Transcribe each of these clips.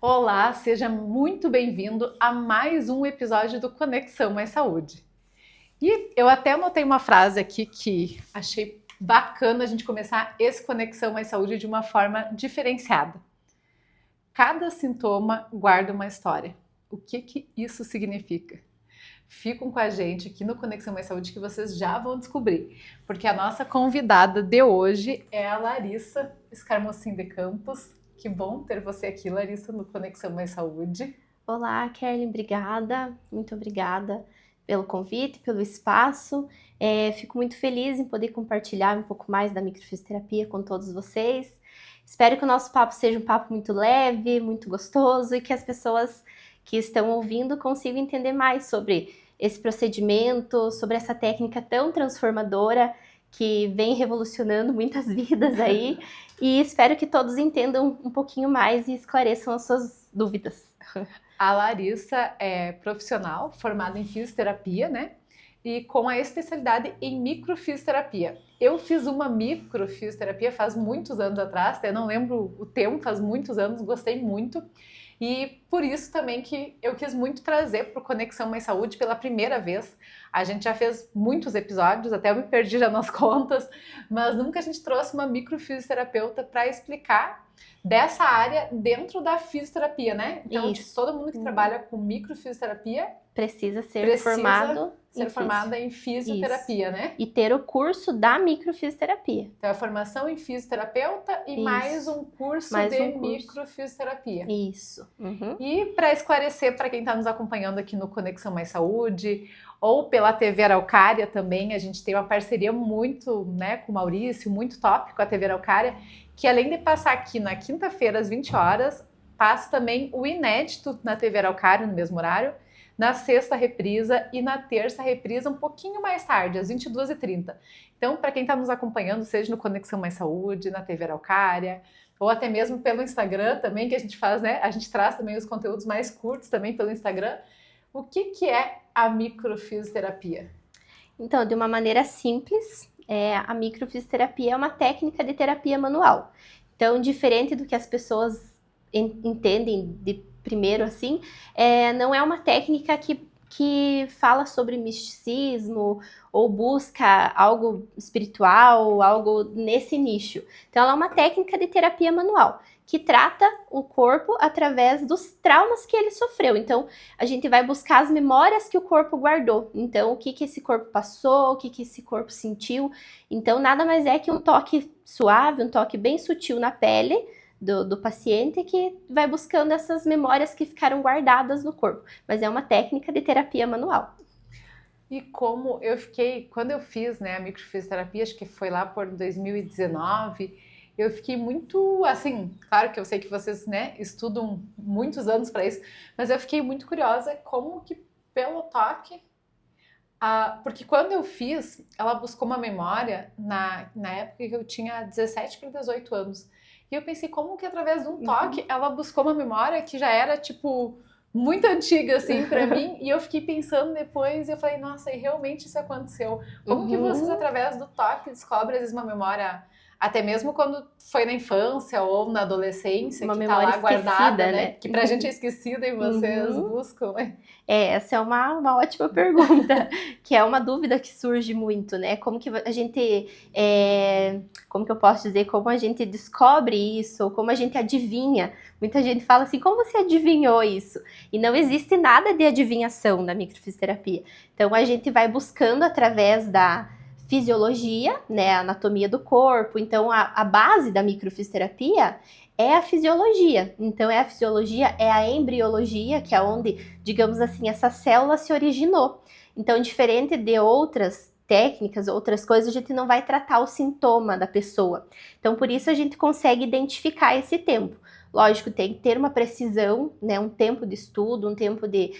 Olá, seja muito bem-vindo a mais um episódio do Conexão Mais Saúde. E eu até anotei uma frase aqui que achei bacana a gente começar esse Conexão Mais Saúde de uma forma diferenciada. Cada sintoma guarda uma história. O que isso significa? Fiquem com a gente aqui no Conexão Mais Saúde que vocês já vão descobrir, porque a nossa convidada de hoje é a Larissa Scarmocin de Campos. Que bom ter você aqui, Larissa, no Conexão Mais Saúde. Olá, Kerlin, obrigada, muito obrigada pelo convite, pelo espaço. Fico muito feliz em poder compartilhar um pouco mais da microfisioterapia com todos vocês. Espero que o nosso papo seja um papo muito leve, muito gostoso e que as pessoas que estão ouvindo consigam entender mais sobre esse procedimento, sobre essa técnica tão transformadora que vem revolucionando muitas vidas aí. E espero que todos entendam um pouquinho mais e esclareçam as suas dúvidas. A Larissa é profissional, formada em fisioterapia, né? E com a especialidade em microfisioterapia. Eu fiz uma microfisioterapia faz muitos anos atrás, até não lembro o tempo, faz muitos anos, gostei muito. E por isso também que eu quis muito trazer para o Conexão Mais Saúde pela primeira vez. A gente já fez muitos episódios, até eu me perdi já nas contas, mas nunca a gente trouxe uma microfisioterapeuta para explicar dessa área dentro da fisioterapia, né? Então, todo mundo que trabalha com microfisioterapia precisa ser formada em fisioterapia, né? E ter o curso da microfisioterapia. Então, a formação em fisioterapeuta e mais um curso de microfisioterapia. Isso. E para esclarecer para quem está nos acompanhando aqui no Conexão Mais Saúde ou pela TV Araucária também, a gente tem uma parceria muito, né, com o Maurício, muito top com a TV Araucária, que além de passar aqui na quinta-feira às 20 horas, passa também o inédito na TV Araucária no mesmo horário, na sexta reprisa e na terça reprisa um pouquinho mais tarde, às 22h30. Então, para quem está nos acompanhando, seja no Conexão Mais Saúde, na TV Araucária, ou até mesmo pelo Instagram também, que a gente faz, né? A gente traz também os conteúdos mais curtos também pelo Instagram. O que é a microfisioterapia? Então, de uma maneira simples, a microfisioterapia é uma técnica de terapia manual. Então, diferente do que as pessoas entendem de primeiro assim, não é uma técnica que fala sobre misticismo ou busca algo espiritual, algo nesse nicho. Então, ela é uma técnica de terapia manual que trata o corpo através dos traumas que ele sofreu. Então, a gente vai buscar as memórias que o corpo guardou. Então, o que esse corpo passou, o que esse corpo sentiu. Então, nada mais é que um toque suave, um toque bem sutil na pele do paciente que vai buscando essas memórias que ficaram guardadas no corpo. Mas é uma técnica de terapia manual. E como eu fiquei, quando eu fiz, né, a microfisioterapia, acho que foi lá por 2019, eu fiquei muito, assim, claro que eu sei que vocês, né, estudam muitos anos para isso, mas eu fiquei muito curiosa como que pelo toque, porque quando eu fiz, ela buscou uma memória na época que eu tinha 17 para 18 anos. E eu pensei, como que através de um toque ela buscou uma memória que já era, tipo, muito antiga, assim, pra mim. E eu fiquei pensando depois e eu falei, nossa, e realmente isso aconteceu. Como que vocês, através do toque, descobrem, às vezes, uma memória, até mesmo quando foi na infância ou na adolescência, uma que tá lá guardada, né? Que pra gente é esquecida e vocês buscam, né? Essa é uma ótima pergunta, que é uma dúvida que surge muito, né? Como que a gente, como que eu posso dizer, como a gente descobre isso, como a gente adivinha. Muita gente fala assim, como você adivinhou isso? E não existe nada de adivinhação na microfisioterapia. Então, a gente vai buscando através da fisiologia, né, a anatomia do corpo. Então, a base da microfisioterapia é a fisiologia. Então, a fisiologia é a embriologia, que é onde, digamos assim, essa célula se originou. Então, diferente de outras técnicas, outras coisas, a gente não vai tratar o sintoma da pessoa. Então, por isso a gente consegue identificar esse tempo. Lógico, tem que ter uma precisão, né, um tempo de estudo, um tempo de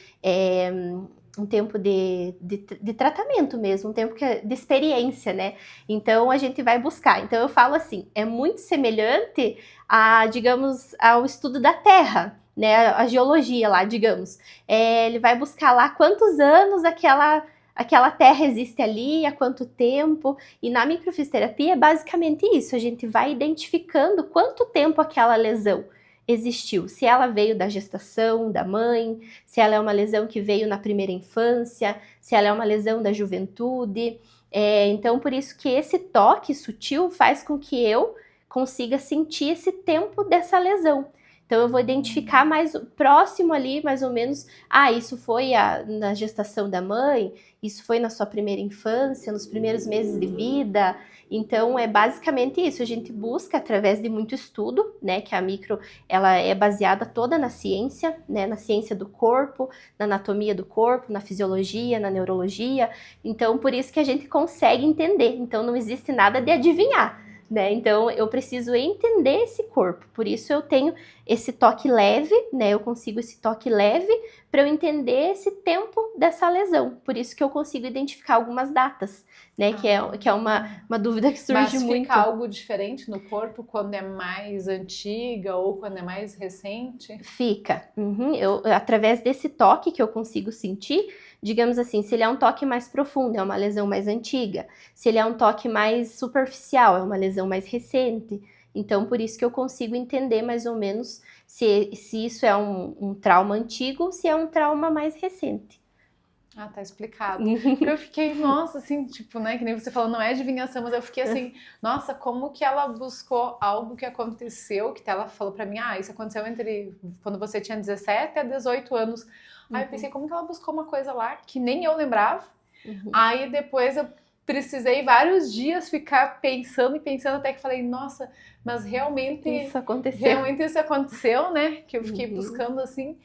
tratamento mesmo, um tempo de experiência, né? Então, a gente vai buscar. Então, eu falo assim, é muito semelhante digamos, ao estudo da Terra, né? A geologia lá, digamos. Ele vai buscar lá quantos anos aquela terra existe ali, há quanto tempo. E na microfisioterapia é basicamente isso, a gente vai identificando quanto tempo aquela lesão existiu. Se ela veio da gestação, da mãe, se ela é uma lesão que veio na primeira infância, se ela é uma lesão da juventude. Então, por isso que esse toque sutil faz com que eu consiga sentir esse tempo dessa lesão. Então, eu vou identificar mais próximo ali, mais ou menos, isso foi na gestação da mãe, isso foi na sua primeira infância, nos primeiros meses de vida. Então, é basicamente isso. A gente busca através de muito estudo, né, que a micro, ela é baseada toda na ciência, né, na ciência do corpo, na anatomia do corpo, na fisiologia, na neurologia. Então, por isso que a gente consegue entender. Então, não existe nada de adivinhar, né? Então, eu preciso entender esse corpo. Por isso, eu tenho esse toque leve, né? Eu consigo esse toque leve para eu entender esse tempo dessa lesão. Por isso que eu consigo identificar algumas datas, né? Que é uma dúvida que surge muito. Mas fica algo diferente no corpo quando é mais antiga ou quando é mais recente? Fica. Através desse toque que eu consigo sentir, digamos assim, se ele é um toque mais profundo, é uma lesão mais antiga. Se ele é um toque mais superficial, é uma lesão mais recente. Então, por isso que eu consigo entender mais ou menos se isso é um trauma antigo ou se é um trauma mais recente. Tá explicado. Eu fiquei, nossa, assim, tipo, né, que nem você falou, não é adivinhação, mas eu fiquei assim, nossa, como que ela buscou algo que aconteceu, que ela falou pra mim, isso aconteceu entre quando você tinha 17 a 18 anos. Aí eu pensei, como que ela buscou uma coisa lá que nem eu lembrava? Aí depois eu precisei vários dias ficar pensando e pensando até que falei, nossa, mas realmente isso aconteceu. Realmente isso aconteceu, né? Que eu fiquei buscando assim.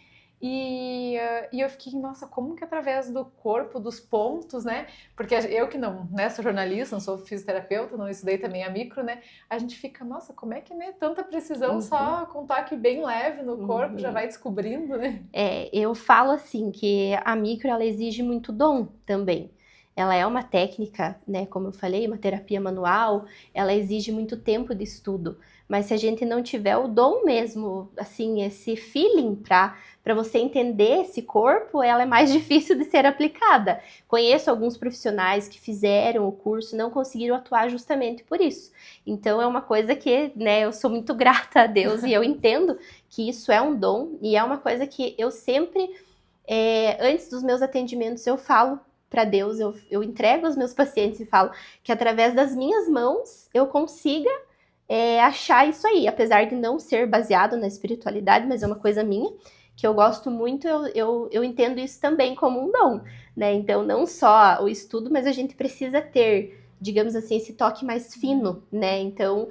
E eu fiquei, nossa, como que através do corpo, dos pontos, né? Porque eu que não, né, sou jornalista, não sou fisioterapeuta, não estudei também a micro, né? A gente fica, nossa, como é que, né, tanta precisão só com um toque bem leve no corpo já vai descobrindo, né? Eu falo assim que a micro, ela exige muito dom também. Ela é uma técnica, né, como eu falei, uma terapia manual, ela exige muito tempo de estudo. Mas se a gente não tiver o dom mesmo, assim, esse feeling para você entender esse corpo, ela é mais difícil de ser aplicada. Conheço alguns profissionais que fizeram o curso e não conseguiram atuar justamente por isso. Então é uma coisa que, né, eu sou muito grata a Deus e eu entendo que isso é um dom e é uma coisa que eu sempre, antes dos meus atendimentos, eu falo para Deus, eu entrego aos meus pacientes e falo que através das minhas mãos eu consiga achar isso aí, apesar de não ser baseado na espiritualidade, mas é uma coisa minha, que eu gosto muito, eu entendo isso também como um dom, né? Então, não só o estudo, mas a gente precisa ter, digamos assim, esse toque mais fino, né? Então,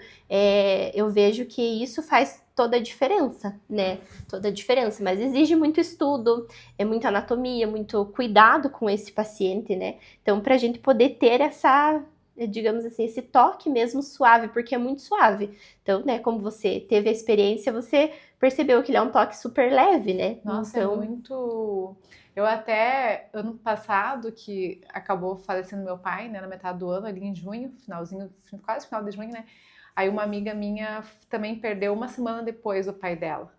eu vejo que isso faz toda a diferença, né? Toda a diferença, mas exige muito estudo, muita anatomia, muito cuidado com esse paciente, né? Então, pra gente poder ter essa, digamos assim, esse toque mesmo suave, porque é muito suave. Então, né, como você teve a experiência, você percebeu que ele é um toque super leve, né? Nossa, então... é muito... Eu até, ano passado, que acabou falecendo meu pai, né, na metade do ano, ali em junho, finalzinho, quase final de junho, né? Aí uma amiga minha também perdeu uma semana depois o pai dela.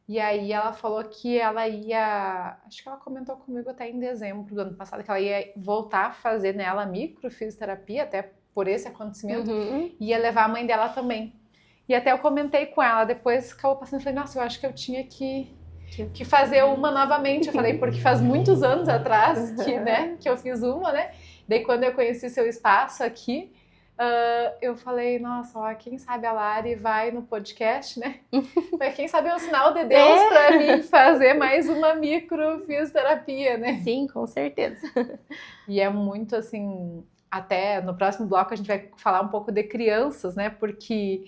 E aí ela falou que ela ia... Acho que ela comentou comigo até em dezembro do ano passado, que ela ia voltar a fazer nela microfisioterapia, até por esse acontecimento, e ia levar a mãe dela também. E até eu comentei com ela, depois acabou passando, eu falei, nossa, eu acho que eu tinha que fazer uma novamente. Eu falei, porque faz muitos anos atrás que eu fiz uma, né? Daí quando eu conheci seu espaço aqui, eu falei, nossa, quem sabe a Lari vai no podcast, né? Mas quem sabe é um sinal de Deus para mim fazer mais uma microfisioterapia, né? Sim, com certeza. E é muito assim, até no próximo bloco a gente vai falar um pouco de crianças, né? Porque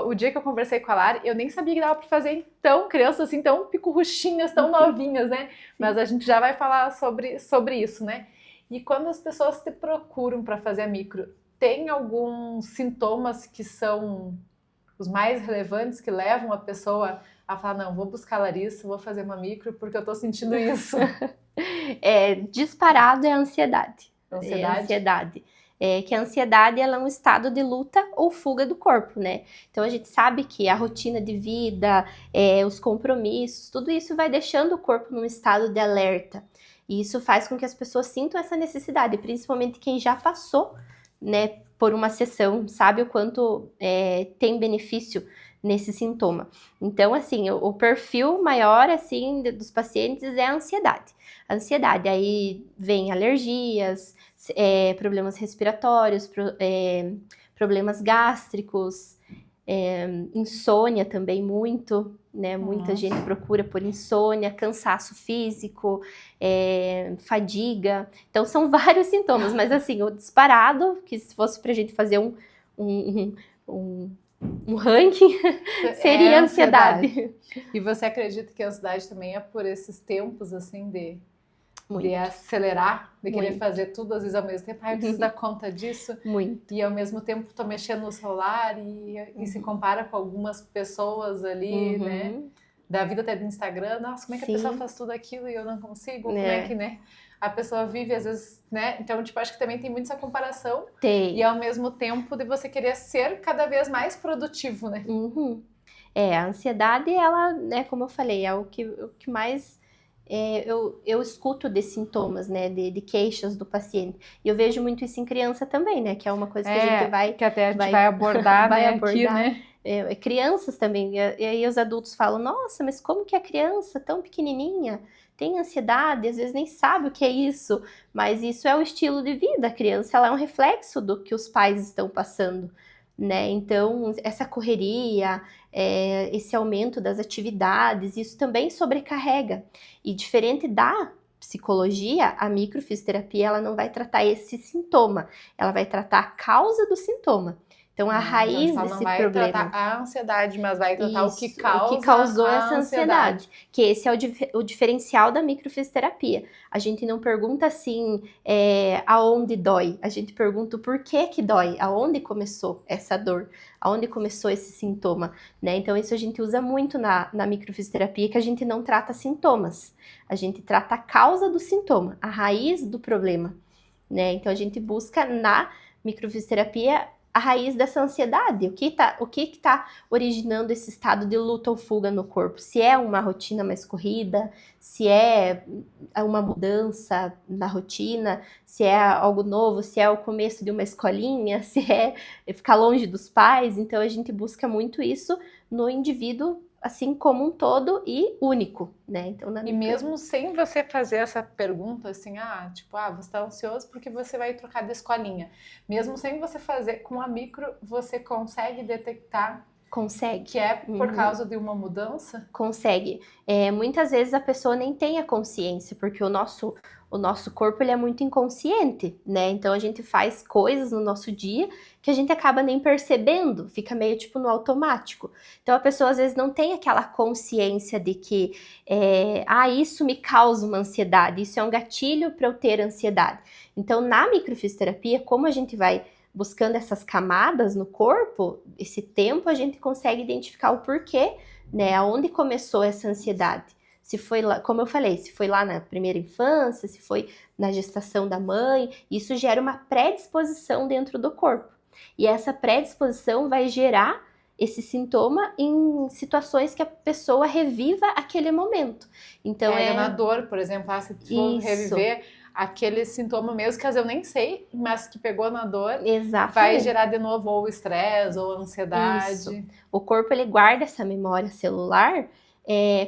o dia que eu conversei com a Lari, eu nem sabia que dava para fazer tão crianças assim, tão picorruchinhas, tão novinhas, né? Sim. Mas a gente já vai falar sobre isso, né? E quando as pessoas te procuram para fazer a micro, tem alguns sintomas que são os mais relevantes, que levam a pessoa a falar, não, vou buscar a Larissa, vou fazer uma micro porque eu tô sentindo isso? Disparado é a ansiedade. Ansiedade? Que a ansiedade, ela é um estado de luta ou fuga do corpo, né? Então a gente sabe que a rotina de vida, os compromissos, tudo isso vai deixando o corpo num estado de alerta. E isso faz com que as pessoas sintam essa necessidade, principalmente quem já passou, né, por uma sessão, sabe o quanto tem benefício nesse sintoma. Então, assim, o perfil maior, assim, dos pacientes é a ansiedade. A ansiedade, aí vem alergias, problemas respiratórios, problemas gástricos, insônia também muito, né? Muita gente procura por insônia, cansaço físico, fadiga. Então, são vários sintomas, mas assim, o disparado, que se fosse pra gente fazer um ranking, seria a ansiedade. E você acredita que a ansiedade também é por esses tempos, assim, de acelerar, de querer fazer tudo, às vezes, ao mesmo tempo? Ai, eu preciso dar conta disso. Muito. E, ao mesmo tempo, tô mexendo no celular e se compara com algumas pessoas ali, né? Da vida até do Instagram. Nossa, como é que a pessoa faz tudo aquilo e eu não consigo? Como é que, né? A pessoa vive, às vezes, né? Então, tipo, acho que também tem muito essa comparação. Tem. E, ao mesmo tempo, de você querer ser cada vez mais produtivo, né? A ansiedade, ela, né, como eu falei, é o que mais eu escuto de sintomas, né, de queixas do paciente. E eu vejo muito isso em criança também, né, que é uma coisa que a gente vai... que até a gente vai abordar, vai né, abordar. aqui, né? Crianças também, e aí os adultos falam, nossa, mas como que a criança tão pequenininha tem ansiedade, às vezes nem sabe o que é isso, mas isso é o estilo de vida, a criança ela é um reflexo do que os pais estão passando, né, então essa correria, esse aumento das atividades, isso também sobrecarrega, e diferente da psicologia, a microfisioterapia ela não vai tratar esse sintoma, ela vai tratar a causa do sintoma. Então, a raiz desse problema... não vai tratar a ansiedade, mas vai tratar o que causou essa ansiedade. Que esse é o diferencial da microfisioterapia. A gente não pergunta assim, aonde dói. A gente pergunta o porquê que dói, aonde começou essa dor, aonde começou esse sintoma, né? Então, isso a gente usa muito na microfisioterapia, que a gente não trata sintomas. A gente trata a causa do sintoma, a raiz do problema, né? Então, a gente busca na microfisioterapia a raiz dessa ansiedade, o que tá originando esse estado de luta ou fuga no corpo, se é uma rotina mais corrida, se é uma mudança na rotina, se é algo novo, se é o começo de uma escolinha, se é ficar longe dos pais. Então a gente busca muito isso no indivíduo, assim como um todo e único, né? Então, e mesmo sem você fazer essa pergunta assim, você está ansioso porque você vai trocar de escolinha. Mesmo sem você fazer com a micro, você consegue detectar? Consegue. Que é por causa de uma mudança? Consegue. Muitas vezes a pessoa nem tem a consciência, porque o nosso corpo ele é muito inconsciente, né? Então a gente faz coisas no nosso dia que a gente acaba nem percebendo, fica meio tipo no automático. Então a pessoa às vezes não tem aquela consciência de que isso me causa uma ansiedade, isso é um gatilho para eu ter ansiedade. Então na microfisioterapia, como a gente vai buscando essas camadas no corpo, esse tempo a gente consegue identificar o porquê, né? Aonde começou essa ansiedade. Se foi lá, como eu falei, se foi lá na primeira infância, se foi na gestação da mãe, isso gera uma predisposição dentro do corpo. E essa predisposição vai gerar esse sintoma em situações que a pessoa reviva aquele momento. Então na dor, por exemplo, se for reviver aquele sintoma mesmo que às vezes eu nem sei, mas que pegou na dor, vai gerar de novo ou estresse ou ansiedade. Isso. O corpo ele guarda essa memória celular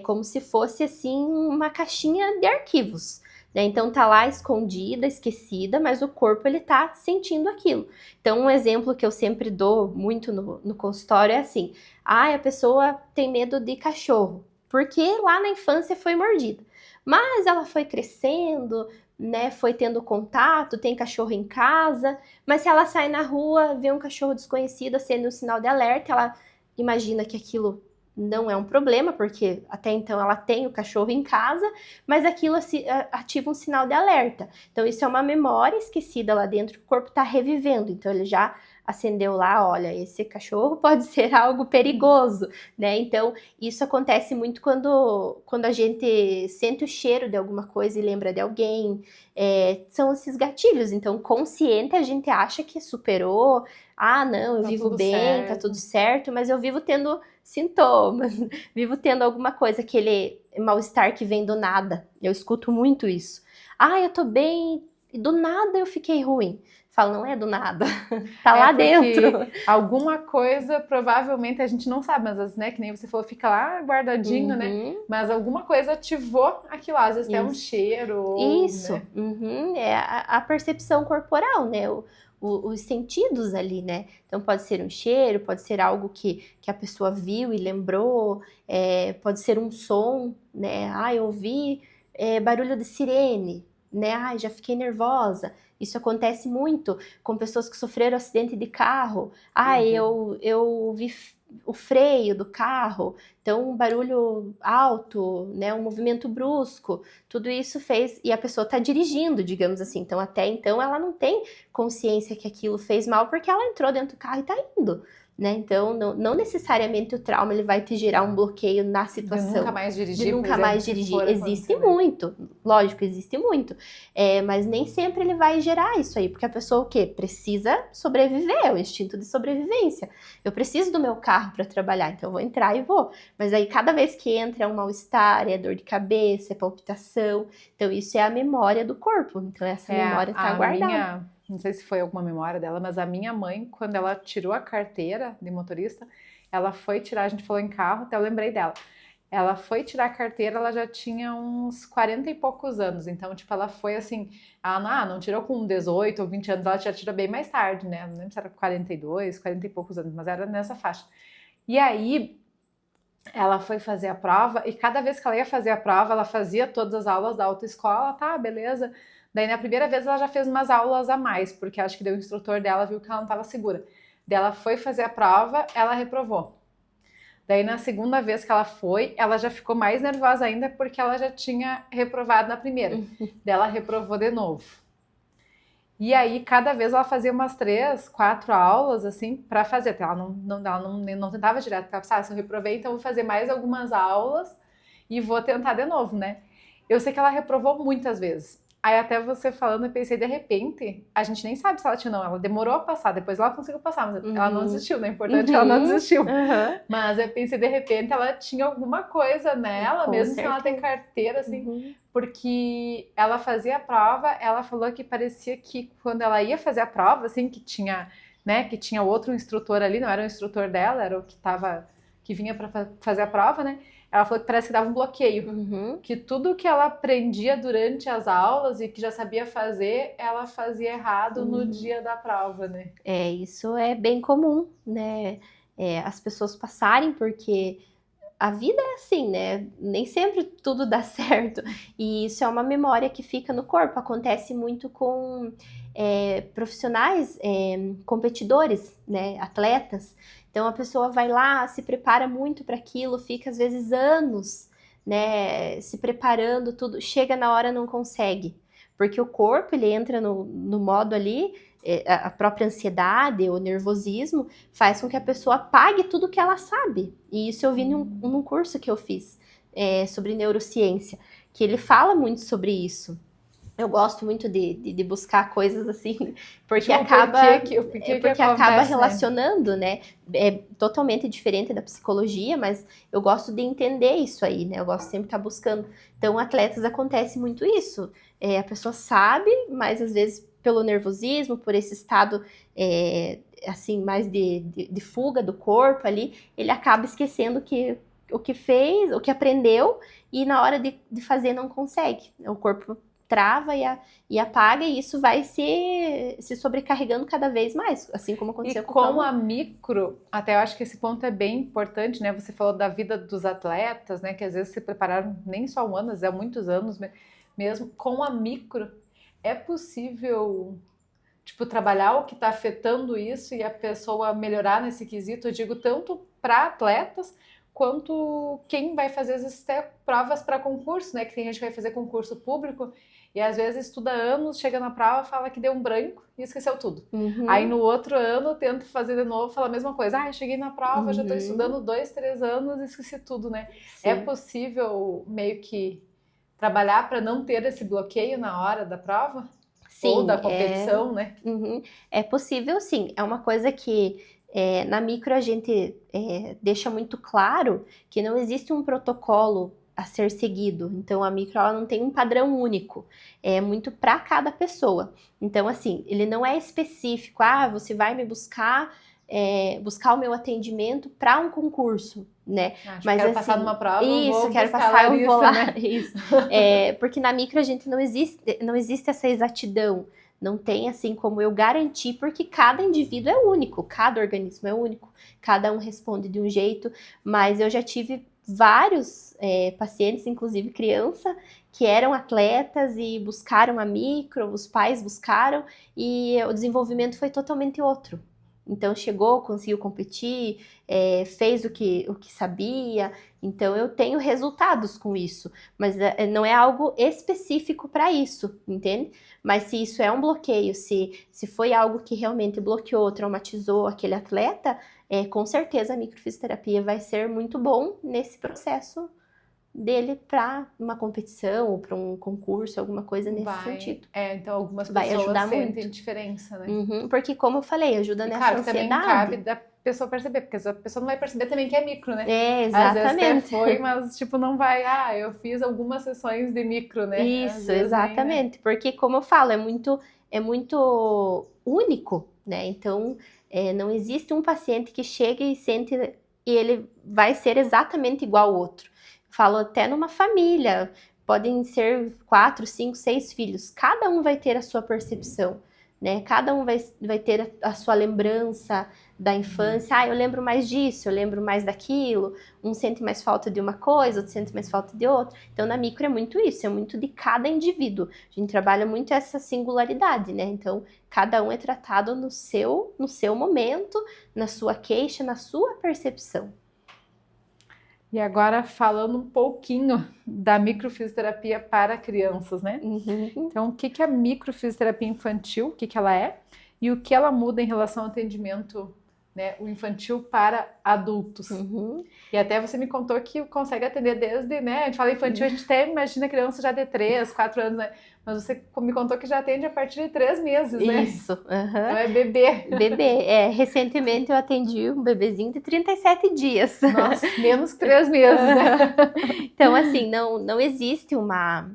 como se fosse assim uma caixinha de arquivos, né? Então tá lá escondida, esquecida, mas o corpo ele tá sentindo aquilo. Então um exemplo que eu sempre dou muito no consultório é assim: a pessoa tem medo de cachorro, porque lá na infância foi mordida, mas ela foi crescendo, né, foi tendo contato, tem cachorro em casa, mas se ela sai na rua, vê um cachorro desconhecido acende um sinal de alerta, ela imagina que aquilo não é um problema, porque até então ela tem o cachorro em casa, mas aquilo ativa um sinal de alerta. Então isso é uma memória esquecida lá dentro que o corpo está revivendo, então ele já acendeu lá, olha, esse cachorro pode ser algo perigoso, né? Então, isso acontece muito quando a gente sente o cheiro de alguma coisa e lembra de alguém. São esses gatilhos. Então, consciente, a gente acha que superou. Não, eu vivo bem, certo. Tá tudo certo, mas eu vivo tendo sintomas, vivo tendo alguma coisa, aquele mal-estar que vem do nada. Eu escuto muito isso. Eu tô bem, e do nada eu fiquei ruim. fala, não é do nada, tá lá dentro. Alguma coisa, provavelmente, a gente não sabe, mas às vezes, né, que nem você falou, fica lá guardadinho, né? Mas alguma coisa ativou aquilo lá, às vezes até um cheiro. Ou, Isso, né? É a percepção corporal, né? Os sentidos ali, né? Então pode ser um cheiro, pode ser algo que a pessoa viu e lembrou, pode ser um som, né? Ah, eu ouvi barulho de sirene, né? Ah, já fiquei nervosa. Isso acontece muito com pessoas que sofreram acidente de carro. Ah, eu vi o freio do carro, então um barulho alto, né, um movimento brusco, tudo isso fez, e a pessoa está dirigindo, digamos assim, então até então ela não tem consciência que aquilo fez mal porque ela entrou dentro do carro e está indo, né, então não necessariamente o trauma ele vai te gerar um bloqueio na situação. De nunca mais dirigir, de nunca mais dirigir, existe muito, lógico, existe muito, mas nem sempre ele vai gerar isso aí, porque a pessoa o quê? Precisa sobreviver, é o instinto de sobrevivência. Eu preciso do meu carro para trabalhar, então eu vou entrar e vou. Mas aí cada vez que entra é um mal-estar, é dor de cabeça, é palpitação. Então isso é a memória do corpo. Então essa memória tá guardada. Não sei se foi alguma memória dela, mas a minha mãe, quando ela tirou a carteira de motorista, ela foi tirar, a gente falou em carro, até eu lembrei dela. Ela foi tirar a carteira, ela já tinha uns 40 e poucos anos. Então, tipo, ela foi assim, ela não tirou com 18 ou 20 anos, ela já tirou bem mais tarde, né? Não lembro se era 42, 40 e poucos anos, mas era nessa faixa. E aí, ela foi fazer a prova, e cada vez que ela ia fazer a prova, ela fazia todas as aulas da autoescola, tá, beleza. Daí, na primeira vez, ela já fez umas aulas a mais, porque acho que o instrutor dela viu que ela não estava segura. Daí, ela foi fazer a prova, ela reprovou. Daí, na segunda vez que ela foi, ela já ficou mais nervosa ainda, porque ela já tinha reprovado na primeira. Daí, ela reprovou de novo. E aí, cada vez ela fazia umas 3, 4 aulas, assim, para fazer. Ela não tentava direto, porque ela pensava, se eu reprovei, então eu vou fazer mais algumas aulas e vou tentar de novo, né? Eu sei que ela reprovou muitas vezes. Aí até você falando, eu pensei, de repente, a gente nem sabe se ela tinha ou não. Ela demorou a passar, depois ela conseguiu passar, mas ela não desistiu, né? O importante é que ela não desistiu. Mas eu pensei, de repente, ela tinha alguma coisa nela, mesmo sem ela ter carteira, assim, porque ela fazia a prova, ela falou que parecia que quando ela ia fazer a prova, assim, que tinha, né, que tinha outro instrutor ali, não era o instrutor dela, era o que vinha para fazer a prova, né? Ela falou que parece que dava um bloqueio, que tudo que ela aprendia durante as aulas e que já sabia fazer, ela fazia errado no dia da prova, né? Isso é bem comum, né? As pessoas passarem, porque a vida é assim, né? Nem sempre tudo dá certo. E isso é uma memória que fica no corpo. Acontece muito com profissionais, competidores, né? Atletas. Então a pessoa vai lá, se prepara muito para aquilo, fica às vezes anos, né? Se preparando, tudo. Chega na hora, não consegue. Porque o corpo, ele entra no modo ali, a própria ansiedade, o nervosismo, faz com que a pessoa apague tudo que ela sabe. E isso eu vi num curso que eu fiz sobre neurociência, que ele fala muito sobre isso. Eu gosto muito de buscar coisas assim, porque acaba relacionando, né? É totalmente diferente da psicologia, mas eu gosto de entender isso aí, né? Eu gosto sempre de estar buscando. Então, atletas acontece muito isso. A pessoa sabe, mas às vezes pelo nervosismo, por esse estado assim, mais de fuga do corpo ali, ele acaba esquecendo o que fez, o que aprendeu, e na hora de fazer não consegue. O corpo trava e apaga, e isso vai se sobrecarregando cada vez mais, assim como aconteceu com a micro, até eu acho que esse ponto é bem importante, né? Você falou da vida dos atletas, né? Que às vezes se prepararam nem só um ano, mas há muitos anos mesmo. Com a micro, é possível, tipo, trabalhar o que está afetando isso e a pessoa melhorar nesse quesito? Eu digo tanto para atletas quanto quem vai fazer, às vezes, até provas para concurso, né? Que tem gente que vai fazer concurso público e às vezes estuda anos, chega na prova, fala que deu um branco e esqueceu tudo. Aí no outro ano tenta fazer de novo, fala a mesma coisa. Eu cheguei na prova, já estou estudando 2, 3 anos e esqueci tudo, né? Sim. É possível meio que trabalhar para não ter esse bloqueio na hora da prova? Sim, ou da competição, né? É possível, sim. É uma coisa que na micro a gente deixa muito claro que não existe um protocolo a ser seguido. Então, a micro ela não tem um padrão único, é muito para cada pessoa. Então, assim, ele não é específico, você vai me buscar o meu atendimento para um concurso, né? Mas quero assim, passar numa prova, isso, vou quero buscar passar, Larissa, eu vou lá, né? isso. Porque na micro a gente não existe essa exatidão, não tem assim como eu garantir, porque cada indivíduo é único, cada organismo é único, cada um responde de um jeito, mas eu já tive vários pacientes, inclusive criança, que eram atletas e buscaram a micro, os pais buscaram, e o desenvolvimento foi totalmente outro. Então chegou, conseguiu competir, fez o que sabia. Então eu tenho resultados com isso, mas não é algo específico para isso, entende? Mas se isso é um bloqueio, se foi algo que realmente bloqueou, traumatizou aquele atleta, com certeza a microfisioterapia vai ser muito bom nesse processo dele para uma competição ou para um concurso, alguma coisa nesse sentido. Então algumas vai pessoas ajudar sentem muito. diferença, né? Porque como eu falei, ajuda nessa claro, ansiedade. Também cabe da pessoa perceber, porque a pessoa não vai perceber também que é micro, né? Exatamente. Às vezes até foi, mas tipo, não vai, eu fiz algumas sessões de micro, né? Isso, exatamente. Nem, né? Porque como eu falo, é muito único, né? Então, não existe um paciente que chega e sente e ele vai ser exatamente igual ao outro. Falo até numa família, podem ser 4, 5, 6 filhos, cada um vai ter a sua percepção, né? Cada um vai ter a sua lembrança da infância. Eu lembro mais disso, eu lembro mais daquilo. Um sente mais falta de uma coisa, outro sente mais falta de outra. Então, na micro é muito isso, é muito de cada indivíduo. A gente trabalha muito essa singularidade, né? Então, cada um é tratado no seu momento, na sua queixa, na sua percepção. E agora falando um pouquinho da microfisioterapia para crianças, né? Então, o que é a microfisioterapia infantil, o que ela é, e o que ela muda em relação ao atendimento, né, o infantil para adultos. E até você me contou que consegue atender desde, né, a gente fala infantil, a gente até imagina criança já de 3, 4 anos, né? Mas você me contou que já atende a partir de 3 meses, né? Isso. Então é bebê. Bebê. Recentemente eu atendi um bebezinho de 37 dias. Nossa, menos que 3 meses, né? Então, assim, não existe uma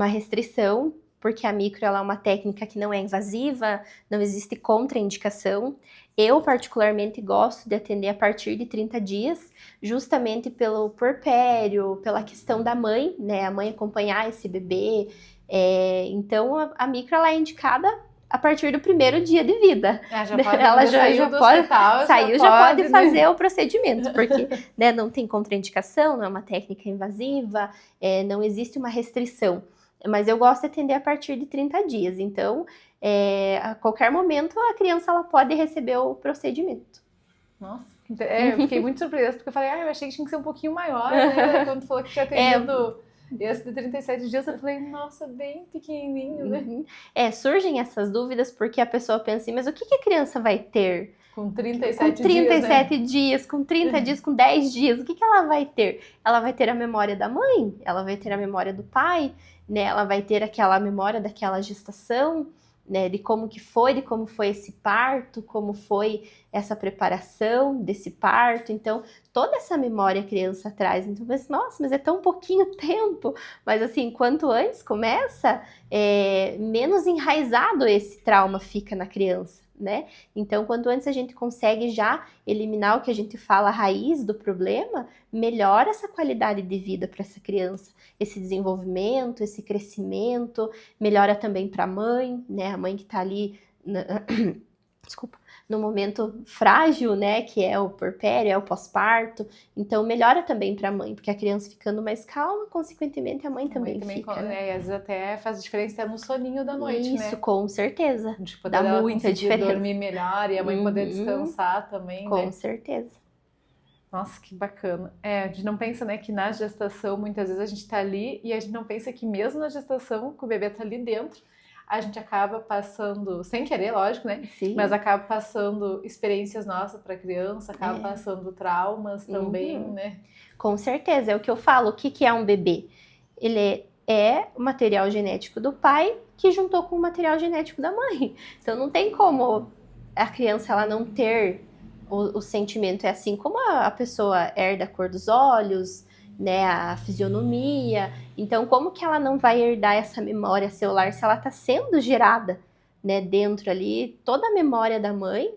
restrição, porque a micro ela é uma técnica que não é invasiva, não existe contraindicação. Eu, particularmente, gosto de atender a partir de 30 dias, justamente pelo puerpério, pela questão da mãe, né? A mãe acompanhar esse bebê. Então, a micro ela é indicada a partir do primeiro dia de vida. Ela já pode fazer o procedimento, porque né, não tem contraindicação, não é uma técnica invasiva, não existe uma restrição. Mas eu gosto de atender a partir de 30 dias. Então, a qualquer momento, a criança ela pode receber o procedimento. Nossa, eu fiquei muito surpresa, porque eu falei, eu achei que tinha que ser um pouquinho maior, né? Quando falou que tinha atendido esse de 37 dias, eu falei, nossa, bem pequenininho, né? Surgem essas dúvidas porque a pessoa pensa assim, mas o que a criança vai ter? Com 37 dias, com 37 dias, com 30 dias, com 10 dias, o que ela vai ter? Ela vai ter a memória da mãe, ela vai ter a memória do pai, né? Ela vai ter aquela memória daquela gestação, né? De como foi esse parto, como foi essa preparação desse parto. Então, toda essa memória a criança traz. Então, você, nossa, mas é tão pouquinho tempo. Mas assim, quanto antes começa, menos enraizado esse trauma fica na criança, né? Então, quanto antes a gente consegue já eliminar o que a gente fala, a raiz do problema, melhora essa qualidade de vida para essa criança, esse desenvolvimento, esse crescimento, melhora também para a mãe, né? A mãe que está ali, no momento frágil, né? Que é o puerpério, é o pós-parto. Então, melhora também para a mãe, porque a criança ficando mais calma, consequentemente a mãe também fica. Né? Às vezes até faz diferença no soninho da noite, né? Isso, com certeza. De poder dá muita diferença. Dormir melhor e a mãe poder descansar também, com certeza. Nossa, que bacana. A gente não pensa, né, que na gestação, muitas vezes a gente tá ali e a gente não pensa que mesmo na gestação, que o bebê tá ali dentro, a gente acaba passando, sem querer, lógico, né? Sim. Mas acaba passando experiências nossas para a criança, acaba passando traumas também, né? Com certeza, é o que eu falo. O que é um bebê? Ele é o material genético do pai que juntou com o material genético da mãe. Então não tem como a criança ela não ter o sentimento. É assim como a pessoa herda a cor dos olhos, né, a fisionomia. Então, como que ela não vai herdar essa memória celular se ela está sendo gerada, né, dentro ali? Toda a memória da mãe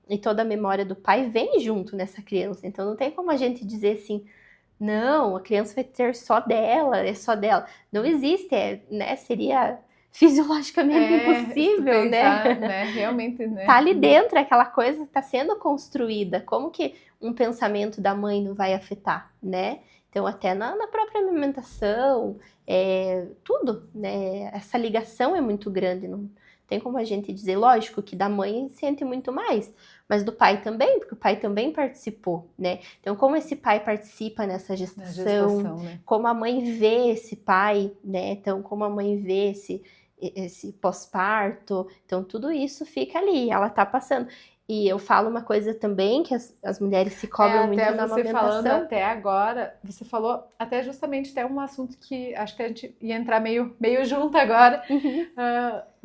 e toda a memória do pai vem junto nessa criança. Então, não tem como a gente dizer assim, não, a criança vai ter só dela, é só dela. Não existe, né? Seria fisiologicamente impossível, pensar, né? Realmente, né? Tá ali dentro, aquela coisa está sendo construída. Como que um pensamento da mãe não vai afetar, né? Então, até na própria alimentação, tudo, né? Essa ligação é muito grande. Não tem como a gente dizer, lógico, que da mãe sente muito mais, mas do pai também, porque o pai também participou, né? Então, como esse pai participa nessa gestação, né? como a mãe vê esse pai, né? Então, como a mãe vê esse pós-parto, então tudo isso fica ali, ela tá passando. E eu falo uma coisa também, que as mulheres se cobram muito na você falando amamentação. até agora, você falou até justamente até um assunto que acho que a gente ia entrar meio junto agora,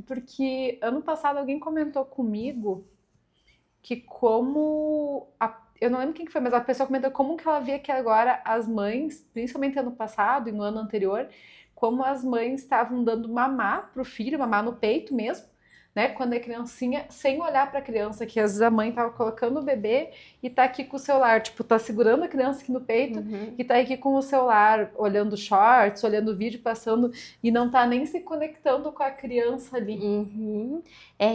porque ano passado alguém comentou comigo que eu não lembro quem que foi, mas a pessoa comentou como que ela via que agora as mães, principalmente ano passado e no ano anterior, como as mães estavam dando mamar pro filho, mamar no peito mesmo, né? Quando é criancinha, sem olhar pra criança, que às vezes a mãe tava colocando o bebê e tá aqui com o celular, tipo, tá segurando a criança aqui no peito e tá aqui com o celular, olhando shorts, olhando o vídeo, passando, e não tá nem se conectando com a criança ali.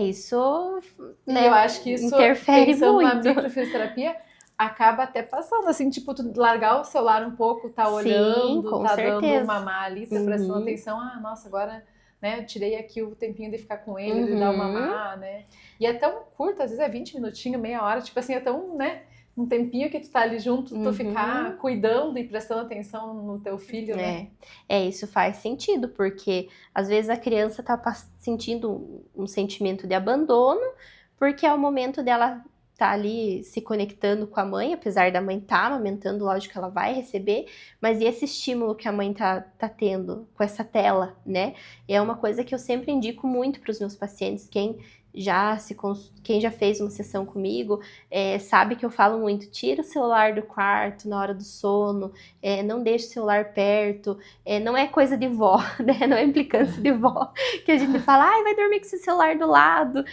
Isso, né? E eu acho que isso, interfere pensando muito na microfisioterapia, acaba até passando, assim, tipo, tu largar o celular um pouco, tá olhando, com tá certeza. dando mamar ali, tá prestando atenção, nossa, agora, né, eu tirei aqui o tempinho de ficar com ele, de dar o mamar, né, e é tão curto, às vezes é 20 minutinhos, meia hora, tipo assim, é tão, né, um tempinho que tu tá ali junto, tu ficar cuidando e prestando atenção no teu filho, né. Isso faz sentido, porque às vezes a criança tá sentindo um sentimento de abandono, porque é o momento dela tá ali se conectando com a mãe, apesar da mãe tá amamentando, lógico que ela vai receber, mas e esse estímulo que a mãe tá tendo com essa tela, né? É uma coisa que eu sempre indico muito para os meus pacientes, quem já fez uma sessão comigo, sabe que eu falo muito, tira o celular do quarto na hora do sono, não deixe o celular perto, não é coisa de vó, né? Não é implicância de vó, que a gente fala, vai dormir com esse celular do lado,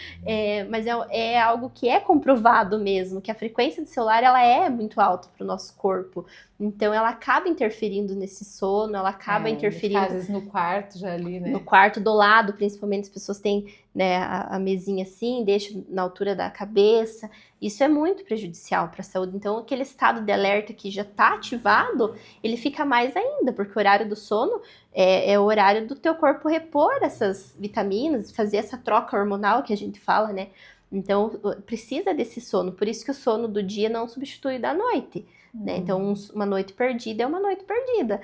mas é algo que é comprovado mesmo, que a frequência do celular, ela é muito alta para o nosso corpo, então ela acaba interferindo nesse sono, ela acaba interferindo... Às vezes no quarto já ali, né? No quarto do lado, principalmente, as pessoas têm, né, a mesinha assim, deixa na altura da cabeça. Isso é muito prejudicial para a saúde. Então, aquele estado de alerta que já está ativado, ele fica mais ainda, porque o horário do sono é o horário do teu corpo repor essas vitaminas, fazer essa troca hormonal que a gente fala, né? Então, precisa desse sono. Por isso que o sono do dia não substitui da noite. Né? Então, uma noite perdida é uma noite perdida.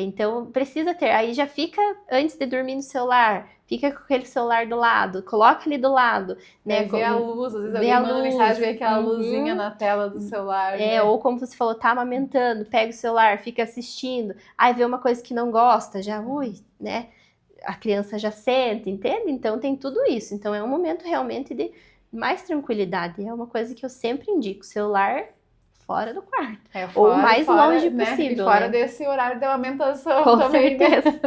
Então, precisa ter. Aí já fica, antes de dormir no celular, fica com aquele celular do lado, coloca ali do lado. Né? Vê a luz, às vezes alguém manda mensagem, vê aquela luzinha na tela do celular. Né? Ou como você falou, tá amamentando, pega o celular, fica assistindo. Aí vê uma coisa que não gosta, já, né? A criança já sente, entende? Então, tem tudo isso. Então, é um momento realmente de mais tranquilidade. É uma coisa que eu sempre indico, celular... fora do quarto. Ou o mais longe possível. E fora desse horário de amamentação com também. certeza.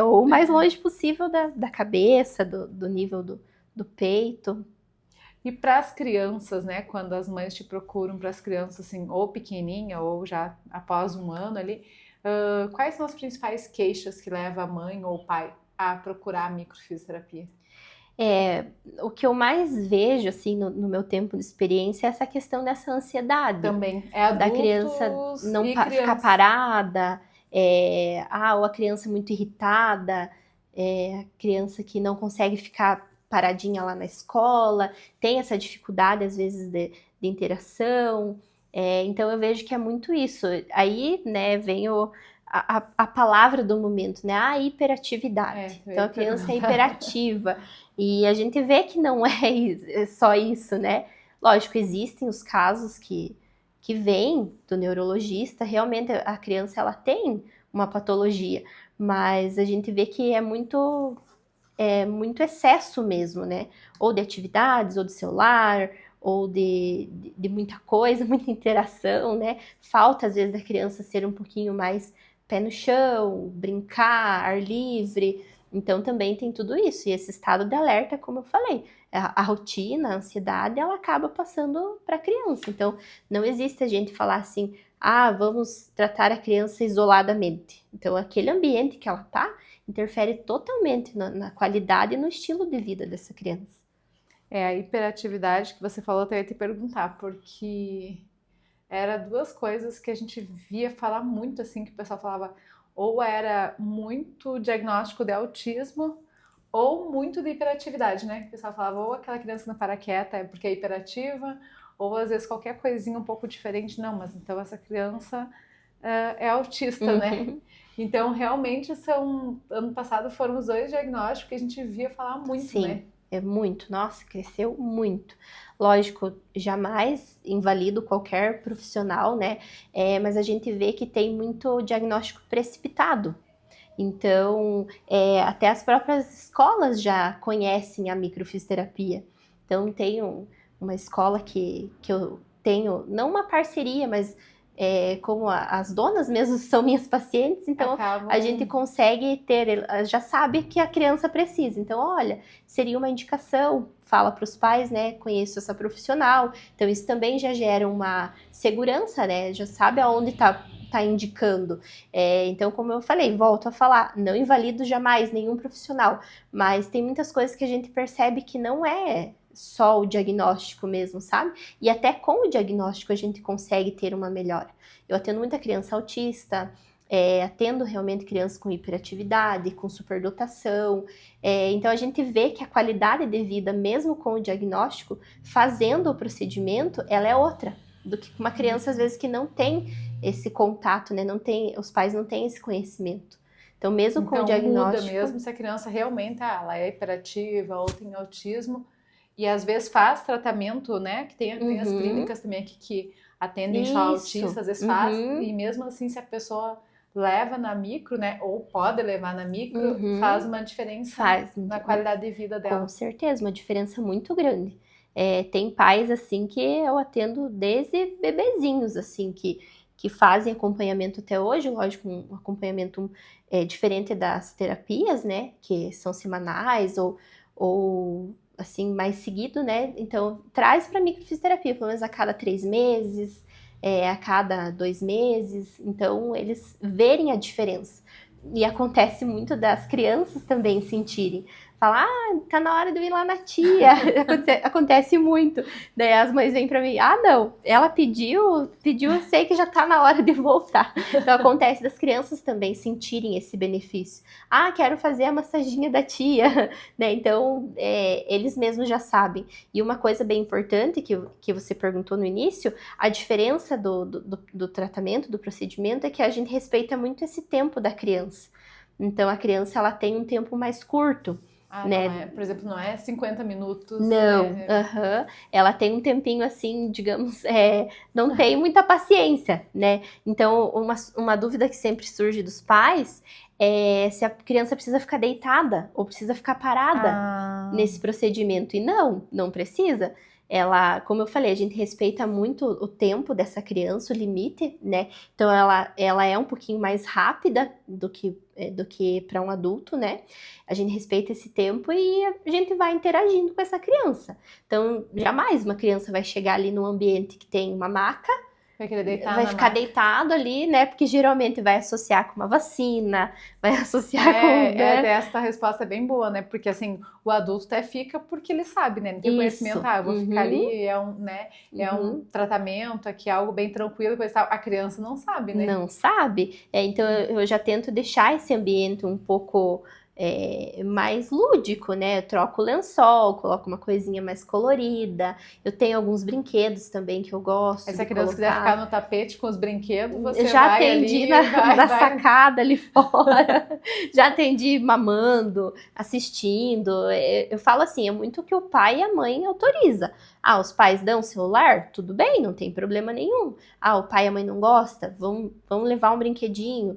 Ou o mais longe possível da cabeça, do nível do peito. E para as crianças, né? Quando as mães te procuram para as crianças, assim, ou pequenininha, ou já após um ano ali, quais são as principais queixas que levam a mãe ou o pai a procurar a microfisioterapia? O que eu mais vejo, assim, no meu tempo de experiência é essa questão dessa ansiedade. Também. Da criança não ficar parada, ou a criança muito irritada, a criança que não consegue ficar paradinha lá na escola, tem essa dificuldade, às vezes, de interação. Então, eu vejo que é muito isso. Aí, né, vem a palavra do momento, né? A hiperatividade. Então, a criança é hiperativa. E a gente vê que não é só isso, né? Lógico, existem os casos que vêm do neurologista, realmente a criança ela tem uma patologia, mas a gente vê que é muito excesso mesmo, né? Ou de atividades, ou de celular, ou de muita coisa, muita interação, né? Falta, às vezes, da criança ser um pouquinho mais pé no chão, brincar, ar livre. Então, também tem tudo isso. E esse estado de alerta, como eu falei, a rotina, a ansiedade, ela acaba passando para a criança. Então, não existe a gente falar assim, vamos tratar a criança isoladamente. Então, aquele ambiente que ela tá interfere totalmente na qualidade e no estilo de vida dessa criança. A hiperatividade que você falou, até ia te perguntar, porque era duas coisas que a gente via falar muito, assim, que o pessoal falava, ou era muito diagnóstico de autismo, ou muito de hiperatividade, né? O pessoal falava, ou aquela criança não para quieta é porque é hiperativa, ou às vezes qualquer coisinha um pouco diferente, não, mas então essa criança é autista, né? Então, realmente, ano passado foram os 2 diagnósticos que a gente via falar muito, Sim. né? É muito, nossa, cresceu muito. Lógico, jamais invalido qualquer profissional, né? Mas a gente vê que tem muito diagnóstico precipitado. Então, até as próprias escolas já conhecem a microfisioterapia. Então, tem uma escola que eu tenho, não uma parceria, mas como as donas mesmo são minhas pacientes, então a gente consegue ter, já sabe que a criança precisa. Então, olha, seria uma indicação, fala para os pais, né? Conheço essa profissional. Então, isso também já gera uma segurança, né? Já sabe aonde está indicando. Então, como eu falei, volto a falar, não invalido jamais nenhum profissional, mas tem muitas coisas que a gente percebe que não é só o diagnóstico mesmo, sabe? E até com o diagnóstico a gente consegue ter uma melhora. Eu atendo muita criança autista, atendo realmente crianças com hiperatividade, com superdotação. Então a gente vê que a qualidade de vida, mesmo com o diagnóstico, fazendo o procedimento, ela é outra do que uma criança às vezes que não tem esse contato, né? Os pais não têm esse conhecimento. Então, mesmo com o diagnóstico... muda mesmo se a criança realmente ela é hiperativa ou tem autismo. E às vezes faz tratamento, né? Que tem as clínicas também aqui que atendem só autistas, às vezes faz. E mesmo assim, se a pessoa leva na micro, né? Ou pode levar na micro, faz uma diferença na qualidade de vida dela. Com certeza, uma diferença muito grande. Tem pais, assim, que eu atendo desde bebezinhos, assim, que fazem acompanhamento até hoje, lógico, um acompanhamento diferente das terapias, né? Que são semanais ou assim, mais seguido, né? Então, traz para microfisioterapia, pelo menos a cada 3 meses, a cada 2 meses. Então, eles verem a diferença. E acontece muito das crianças também sentirem. Falar, tá na hora de eu ir lá na tia. Acontece muito. Daí as mães vêm pra mim, não, ela pediu, eu sei que já tá na hora de voltar. Então acontece das crianças também sentirem esse benefício. Quero fazer a massaginha da tia, né? Então, eles mesmos já sabem. E uma coisa bem importante que você perguntou no início, a diferença do tratamento, do procedimento, é que a gente respeita muito esse tempo da criança. Então, a criança, ela tem um tempo mais curto. Né? Por exemplo, não é 50 minutos. Não, ela tem um tempinho assim, digamos, não tem muita paciência, né? Então, uma dúvida que sempre surge dos pais é se a criança precisa ficar deitada ou precisa ficar parada nesse procedimento. E não precisa. Ela, como eu falei, a gente respeita muito o tempo dessa criança, o limite, né? Então, ela é um pouquinho mais rápida do que para um adulto, né? A gente respeita esse tempo e a gente vai interagindo com essa criança. Então, jamais uma criança vai chegar ali num ambiente que tem uma maca, vai ficar deitado ali, né? Porque geralmente vai associar com uma vacina, vai associar com... Essa resposta é bem boa, né? Porque assim, o adulto até fica porque ele sabe, né? Não tem conhecimento, eu vou ficar ali, um tratamento aqui, algo bem tranquilo, coisa tal. A criança não sabe, né? Não sabe. Então eu já tento deixar esse ambiente um pouco... mais lúdico, né? Eu troco o lençol, coloco uma coisinha mais colorida. Eu tenho alguns brinquedos também que eu gosto. Se a criança quiser ficar no tapete com os brinquedos, você já vai atendi ali, na sacada ali fora. Já atendi mamando, assistindo. Eu falo assim, é muito o que o pai e a mãe autoriza. Os pais dão celular? Tudo bem, não tem problema nenhum. O pai e a mãe não gostam? Vamos levar um brinquedinho.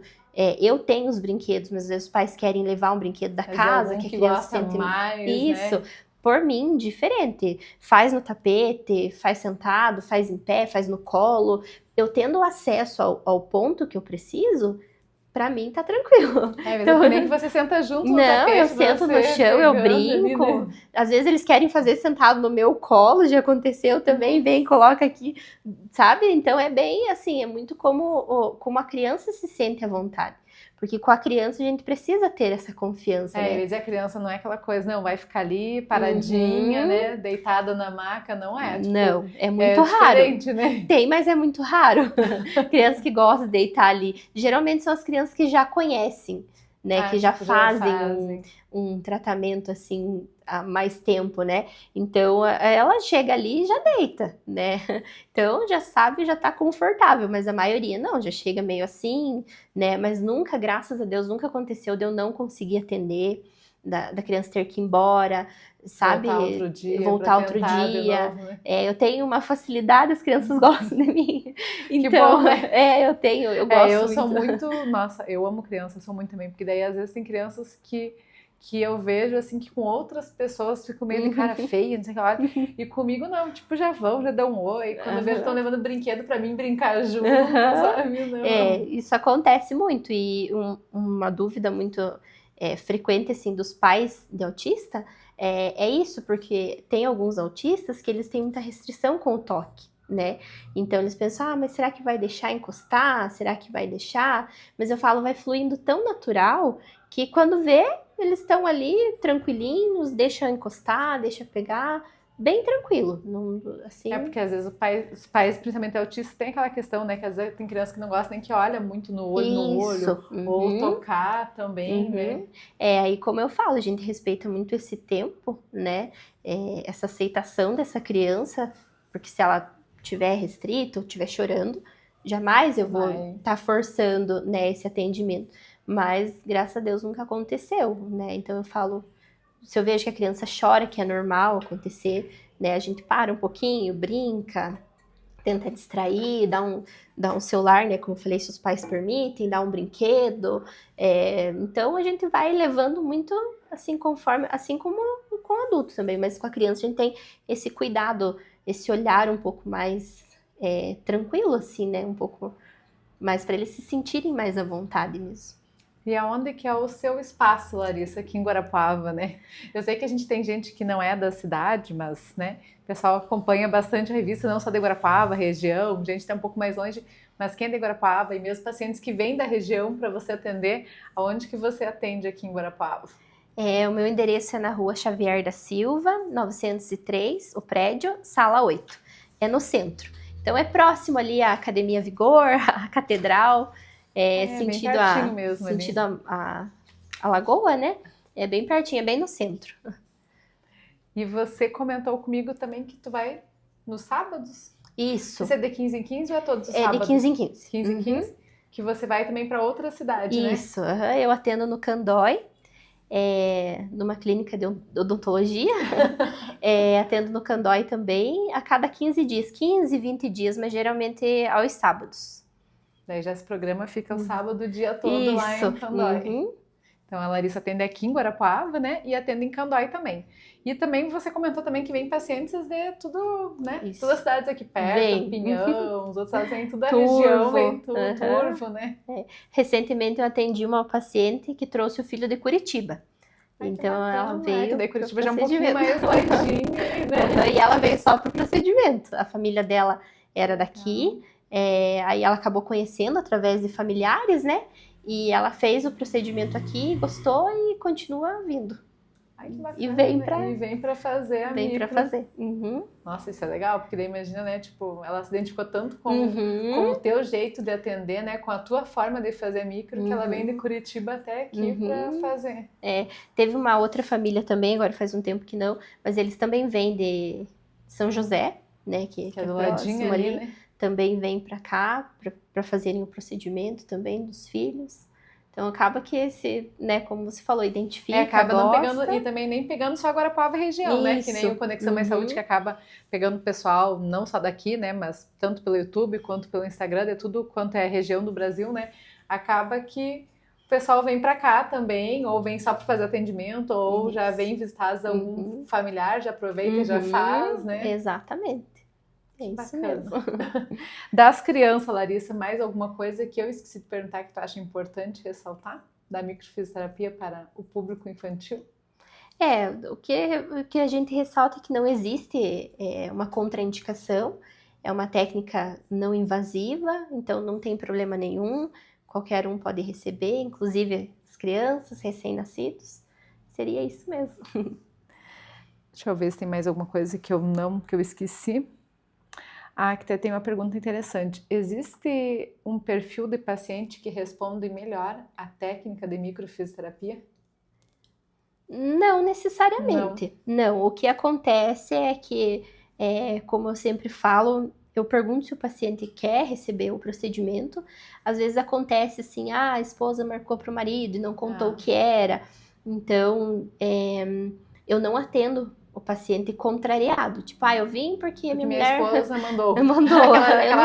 Eu tenho os brinquedos, mas às vezes os pais querem levar um brinquedo da casa, que a criança sente mais, isso. Né? por mim, diferente. Faz no tapete, faz sentado, faz em pé, faz no colo. Eu tendo acesso ao ponto que eu preciso, pra mim tá tranquilo. Mas então, nem que você senta junto no tapete. Não, eu sento no chão, eu brinco. Ali, né? Às vezes eles querem fazer sentado no meu colo, já aconteceu também, vem, coloca aqui, sabe? Então é bem assim, é muito como a criança se sente à vontade. Porque com a criança a gente precisa ter essa confiança, né? Às vezes a criança não é aquela coisa, não, vai ficar ali paradinha, né? Deitada na maca, não é? Tipo, não, é muito raro. Né? Tem, mas é muito raro. Crianças que gostam de deitar ali. Geralmente são as crianças que já conhecem, né? Que já fazem um tratamento assim há mais tempo, né? Então ela chega ali e já deita, né? Então já sabe, já tá confortável, mas a maioria não, já chega meio assim, né? Mas nunca, graças a Deus, nunca aconteceu de eu não conseguir atender, da criança ter que ir embora, sabe? Voltar outro dia. Novo, né? Eu tenho uma facilidade, as crianças gostam de mim. Então, bom, né? eu gosto eu muito. sou muito, nossa, eu amo criança, eu sou muito também, porque daí às vezes tem crianças que eu vejo, assim, que com outras pessoas ficam meio de cara feia, não sei o que lá, e comigo não, tipo, já dão um oi, quando eu vejo estão levando brinquedo pra mim brincar junto, sabe? Não. Isso acontece muito, e uma dúvida muito frequente, assim, dos pais de autista, é isso, porque tem alguns autistas que eles têm muita restrição com o toque, né? Então eles pensam, mas será que vai deixar encostar? Será que vai deixar? Mas eu falo, vai fluindo tão natural que quando vê, eles estão ali tranquilinhos, deixa encostar, deixa pegar, bem tranquilo. Não, assim... porque às vezes os pais, principalmente autistas, tem aquela questão, né? Que às vezes tem criança que não gosta nem que olha muito no olho, ou tocar também, né? Aí como eu falo, a gente respeita muito esse tempo, né? Essa aceitação dessa criança, porque se ela tiver restrito, estiver chorando, jamais eu vou estar forçando, né, esse atendimento. Mas, graças a Deus, nunca aconteceu, né? Então eu falo, se eu vejo que a criança chora, que é normal acontecer, né? A gente para um pouquinho, brinca, tenta distrair, dá um celular, né? Como eu falei, se os pais permitem, dá um brinquedo. Então a gente vai levando muito assim como com adulto também, mas com a criança a gente tem esse cuidado, esse olhar um pouco mais tranquilo, assim, né? Um pouco mais para eles se sentirem mais à vontade mesmo. E aonde que é o seu espaço, Larissa, aqui em Guarapuava, né? Eu sei que a gente tem gente que não é da cidade, mas, né, o pessoal acompanha bastante a revista, não só de Guarapuava, região, gente está um pouco mais longe, mas quem é de Guarapuava e mesmo pacientes que vêm da região para você atender, aonde que você atende aqui em Guarapuava? O meu endereço é na rua Xavier da Silva, 903, o prédio, sala 8. É no centro. Então é próximo ali à Academia Vigor, à Catedral, sentido a Lagoa, né? É bem pertinho, é bem no centro. E você comentou comigo também que tu vai nos sábados? Isso. Isso é de 15 em 15 ou é todos os sábados? É de 15 em 15. 15 em 15? Que você vai também para outra cidade, né? Isso, eu atendo no Candói, numa clínica de odontologia. Atendo no Candói também a cada 15 dias, 15, 20 dias, mas geralmente aos sábados. Daí já esse programa fica o sábado o dia todo lá em Candói. Então a Larissa atende aqui em Guarapuava, né? E atende em Candói também. E também você comentou também que vem pacientes de tudo, né? Isso. Todas as cidades aqui perto, Pinhão, os outros estados vêm tudo da região, vem tudo, Turvo, né? Recentemente eu atendi uma paciente que trouxe o filho de Curitiba. Então ela veio. Daí Curitiba já é um pouquinho mais longinho, né? E ela veio só para o procedimento. A família dela era daqui. Aí ela acabou conhecendo através de familiares, né? E ela fez o procedimento aqui, gostou e continua vindo. Ai, que bacana, e vem para fazer a Vem para fazer. Nossa, isso é legal, porque daí imagina, né? Tipo, ela se identificou tanto com o teu jeito de atender, né? Com a tua forma de fazer micro, que ela vem de Curitiba até aqui para fazer. Teve uma outra família também, agora faz um tempo que não, mas eles também vêm de São José, né? Que é do ladinho ali, né? Também vem para cá para fazerem o procedimento também dos filhos. Então acaba que esse, né, como você falou, identifica, acaba gosta. Não pegando, e também nem pegando só Guarapuava região, né? Que nem o Conexão Mais Saúde, que acaba pegando pessoal não só daqui, né? Mas tanto pelo YouTube quanto pelo Instagram, de tudo quanto é região do Brasil, né? Acaba que o pessoal vem para cá também, ou vem só para fazer atendimento, ou já vem visitar algum familiar, já aproveita e já faz, né? Exatamente. É isso Bacana. mesmo. Das crianças, Larissa, mais alguma coisa que eu esqueci de perguntar que tu acha importante ressaltar da microfisioterapia para o público infantil? O que a gente ressalta é que não existe uma contraindicação, é uma técnica não invasiva, então não tem problema nenhum, qualquer um pode receber, inclusive as crianças, recém-nascidos. Seria isso mesmo. Deixa eu ver se tem mais alguma coisa que eu esqueci. Que tem uma pergunta interessante. Existe um perfil de paciente que responde melhor à técnica de microfisioterapia? Não necessariamente. Não. O que acontece é que, como eu sempre falo, eu pergunto se o paciente quer receber o procedimento. Às vezes acontece assim, a esposa marcou para o marido e não contou o que era. Então, eu não atendo o paciente contrariado. Tipo, eu vim porque minha mulher... minha esposa mandou. Eu não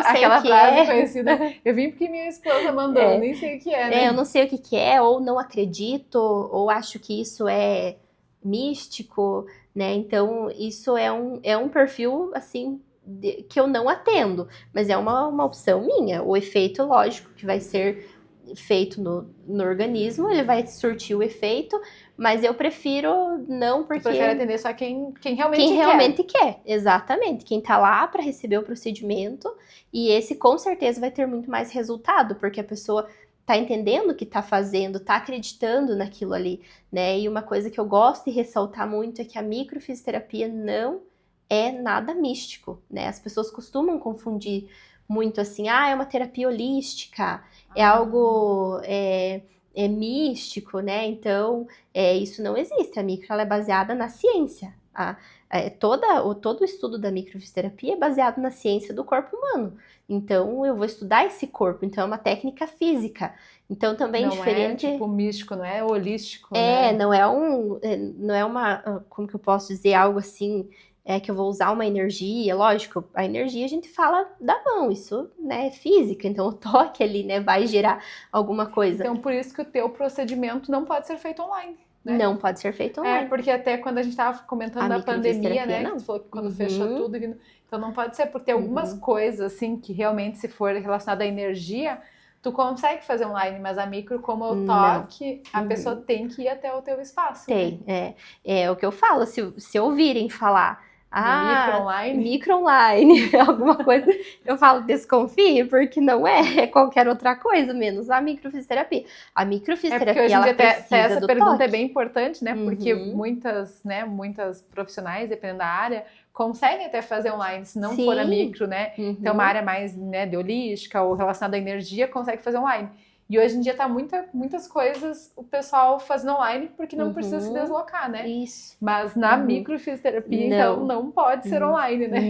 sei aquela o que frase conhecida. Eu vim porque minha esposa mandou, nem sei o que é, né? Eu não sei o que é, ou não acredito, ou acho que isso é místico, né? Então, isso é um perfil, assim, que eu não atendo. Mas é uma opção minha. O efeito, lógico, que vai ser feito no organismo, ele vai surtir o efeito, mas eu prefiro não, porque... Eu prefiro atender só quem realmente quem realmente quer, exatamente. Quem tá lá para receber o procedimento, e esse com certeza vai ter muito mais resultado, porque a pessoa tá entendendo o que tá fazendo, tá acreditando naquilo ali, né? E uma coisa que eu gosto de ressaltar muito é que a microfisioterapia não é nada místico, né? As pessoas costumam confundir muito assim, é uma terapia holística, é algo místico, né? Então, isso não existe. A micro ela é baseada na ciência. Todo o estudo da microfisioterapia é baseado na ciência do corpo humano. Então, eu vou estudar esse corpo. Então, é uma técnica física. Então, também não diferente... Não é tipo místico, não é holístico, né? Não é uma... Como que eu posso dizer? Algo assim... que eu vou usar uma energia, lógico, a energia a gente fala da mão, isso, né, é física, então o toque ali, né, vai gerar alguma coisa. Então, por isso que o teu procedimento não pode ser feito online, né? Não pode ser feito online. Porque até quando a gente estava comentando da pandemia, né, não. que tu falou que quando fechou tudo, então não pode ser, porque tem algumas coisas, assim, que realmente se for relacionada à energia, tu consegue fazer online, mas a micro, como o toque, a pessoa tem que ir até o teu espaço. Tem, né? É o que eu falo, se ouvirem falar micro online, alguma coisa, eu falo, desconfie, porque não é qualquer outra coisa, menos a microfisioterapia. A microfisioterapia, porque hoje em dia precisa essa do pergunta toque. é bem importante, né? Porque muitas profissionais, dependendo da área, conseguem até fazer online, se não for a micro, né? Então, uma área mais, né, de holística ou relacionada à energia, consegue fazer online. E hoje em dia tá muitas coisas o pessoal fazendo online porque não precisa se deslocar, né? Isso. Mas na microfisioterapia, então, não pode ser online, né?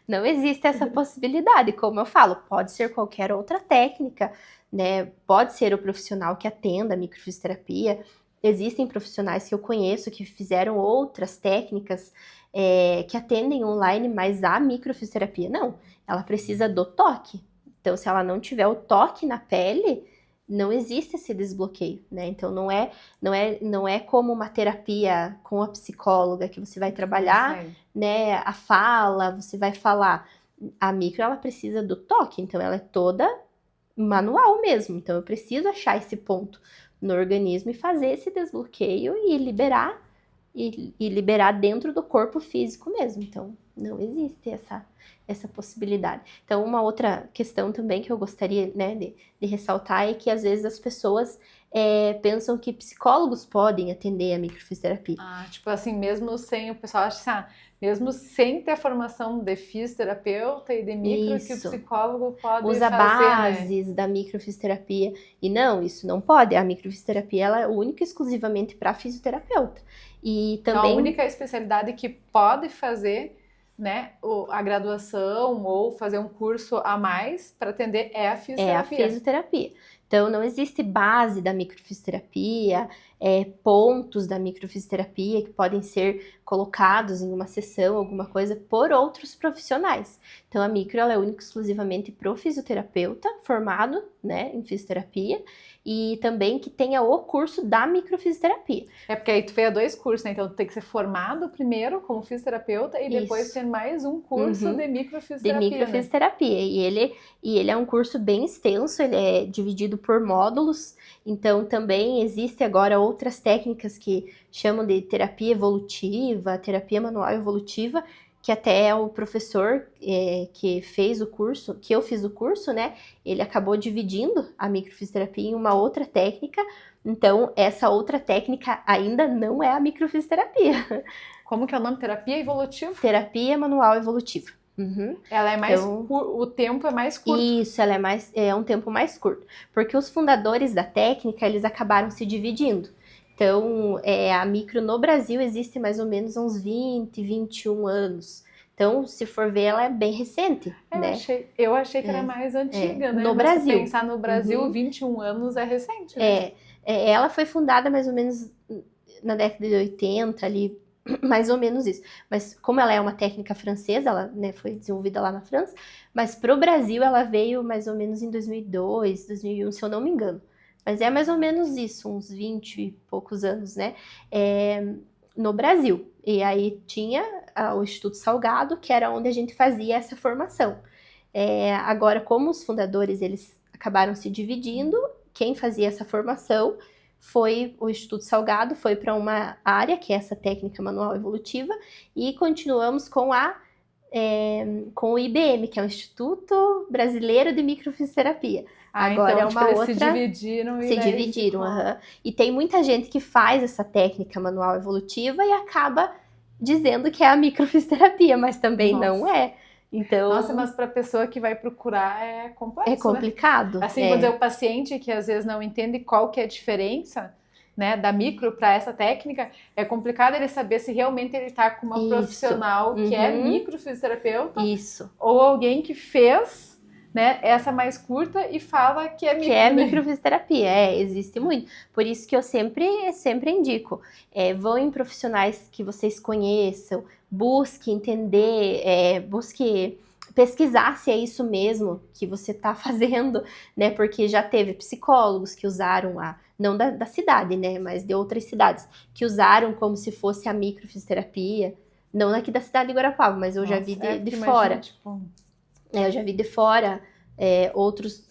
Não existe essa possibilidade. Como eu falo, pode ser qualquer outra técnica, né? Pode ser o profissional que atenda a microfisioterapia. Existem profissionais que eu conheço que fizeram outras técnicas que atendem online, mas a microfisioterapia não. Ela precisa do toque. Então, se ela não tiver o toque na pele, não existe esse desbloqueio, né? Então, não é como uma terapia com a psicóloga que você vai trabalhar, né? A fala, você vai falar. A micro, ela precisa do toque, então ela é toda manual mesmo. Então, eu preciso achar esse ponto no organismo e fazer esse desbloqueio e liberar dentro do corpo físico mesmo. Então, não existe essa possibilidade. Então, uma outra questão também que eu gostaria, né, de ressaltar é que às vezes as pessoas pensam que psicólogos podem atender a microfisioterapia. Tipo assim, mesmo sem, o pessoal acha assim, mesmo sem ter formação de fisioterapeuta e de micro, que o psicólogo pode usa fazer, bases da microfisioterapia. E não, isso não pode. A microfisioterapia ela é única e exclusivamente para fisioterapeuta. E também... Então, a única especialidade que pode fazer, né, a graduação ou fazer um curso a mais para atender é a fisioterapia. É a fisioterapia. Então, não existe base da microfisioterapia, pontos da microfisioterapia que podem ser colocados em uma sessão, alguma coisa, por outros profissionais. Então, a micro ela é única e exclusivamente para o fisioterapeuta formado, né, em fisioterapia, e também que tenha o curso da microfisioterapia. É porque aí tu fez 2 cursos, né? Então tu tem que ser formado primeiro como fisioterapeuta e depois ter mais um curso de microfisioterapia. De microfisioterapia. Né? E ele é um curso bem extenso, ele é dividido por módulos. Então também existe agora outras técnicas que chamam de terapia evolutiva, terapia manual evolutiva, que até o professor que fez o curso, que eu fiz o curso, né, ele acabou dividindo a microfisioterapia em uma outra técnica, então essa outra técnica ainda não é a microfisioterapia. Como que é o nome? Terapia evolutiva? Terapia manual evolutiva. Uhum. Ela é mais o tempo é mais curto. Isso, ela é um tempo mais curto, porque os fundadores da técnica, eles acabaram se dividindo. Então, a micro no Brasil existe mais ou menos uns 20, 21 anos. Então, se for ver, ela é bem recente, né? Eu achei que era mais antiga, né? No Brasil. Se pensar no Brasil, 21 anos é recente, né? Ela foi fundada mais ou menos na década de 80, ali, mais ou menos isso. Mas como ela é uma técnica francesa, ela, né, foi desenvolvida lá na França, mas para o Brasil ela veio mais ou menos em 2002, 2001, se eu não me engano. Mas é mais ou menos isso, uns 20 e poucos anos, né? No Brasil. E aí tinha o Instituto Salgado, que era onde a gente fazia essa formação. Agora, como os fundadores eles acabaram se dividindo, quem fazia essa formação foi o Instituto Salgado, foi para uma área, que é essa técnica manual evolutiva, e continuamos com com o IBM, que é o Instituto Brasileiro de Microfisioterapia. Agora então, é uma outra. Se dividiram. Se dividiram, E tem muita gente que faz essa técnica manual evolutiva e acaba dizendo que é a microfisioterapia, mas também não é. Então, nossa, mas para a pessoa que vai procurar é complexo. É complicado. Né? Assim, vou dizer, o paciente que às vezes não entende qual que é a diferença, né, da micro para essa técnica, é complicado ele saber se realmente ele está com uma profissional que é microfisioterapeuta ou alguém que fez, né, essa mais curta e fala que é micro. Que é microfisioterapia, existe muito. Por isso que eu sempre indico, vão em profissionais que vocês conheçam, busque entender, busque pesquisar se é isso mesmo que você está fazendo, né? Porque já teve psicólogos que usaram não da cidade, né? Mas de outras cidades, que usaram como se fosse a microfisioterapia. Não aqui da cidade de Guarapava, mas eu já vi de fora. Imagina, tipo... eu já vi de fora outros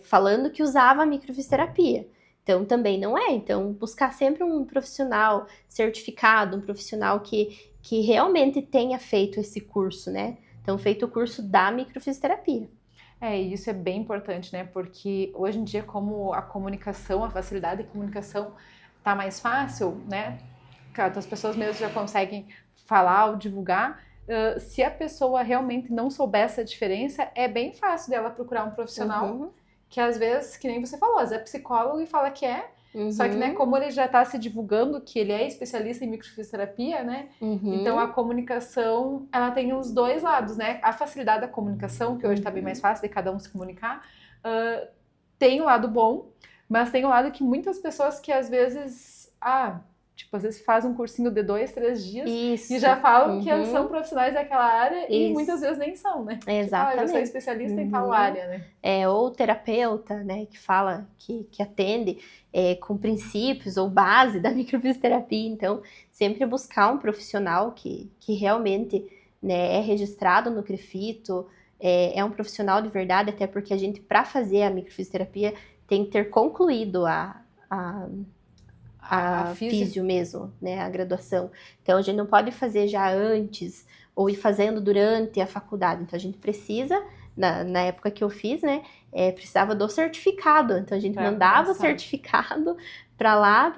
falando que usava a microfisioterapia. Então, também não é. Então, buscar sempre um profissional certificado, um profissional que realmente tenha feito esse curso, né? Então, feito o curso da microfisioterapia. Isso é bem importante, né? Porque hoje em dia, como a comunicação, a facilidade de comunicação tá mais fácil, né? As pessoas mesmo já conseguem falar ou divulgar. Se a pessoa realmente não souber essa diferença, é bem fácil dela procurar um profissional que às vezes, que nem você falou, às vezes é psicólogo e fala que é, só que, né, como ele já está se divulgando que ele é especialista em microfisioterapia, né, então a comunicação, ela tem os dois lados, né, a facilidade da comunicação, que hoje está bem mais fácil de cada um se comunicar, tem o lado bom, mas tem o lado que muitas pessoas que às vezes, às vezes faz um cursinho de 2, 3 dias e já falam que são profissionais daquela área e muitas vezes nem são, né? Exatamente. Eu sou especialista em tal área, né? Ou terapeuta, né, que fala, que atende com princípios ou base da microfisioterapia. Então, sempre buscar um profissional que realmente, né, é registrado no CREFITO, é um profissional de verdade, até porque a gente, para fazer a microfisioterapia, tem que ter concluído a físio mesmo, né, a graduação. Então, a gente não pode fazer já antes ou ir fazendo durante a faculdade. Então, a gente precisa, na época que eu fiz, né, precisava do certificado. Então, a gente mandava o certificado para lá,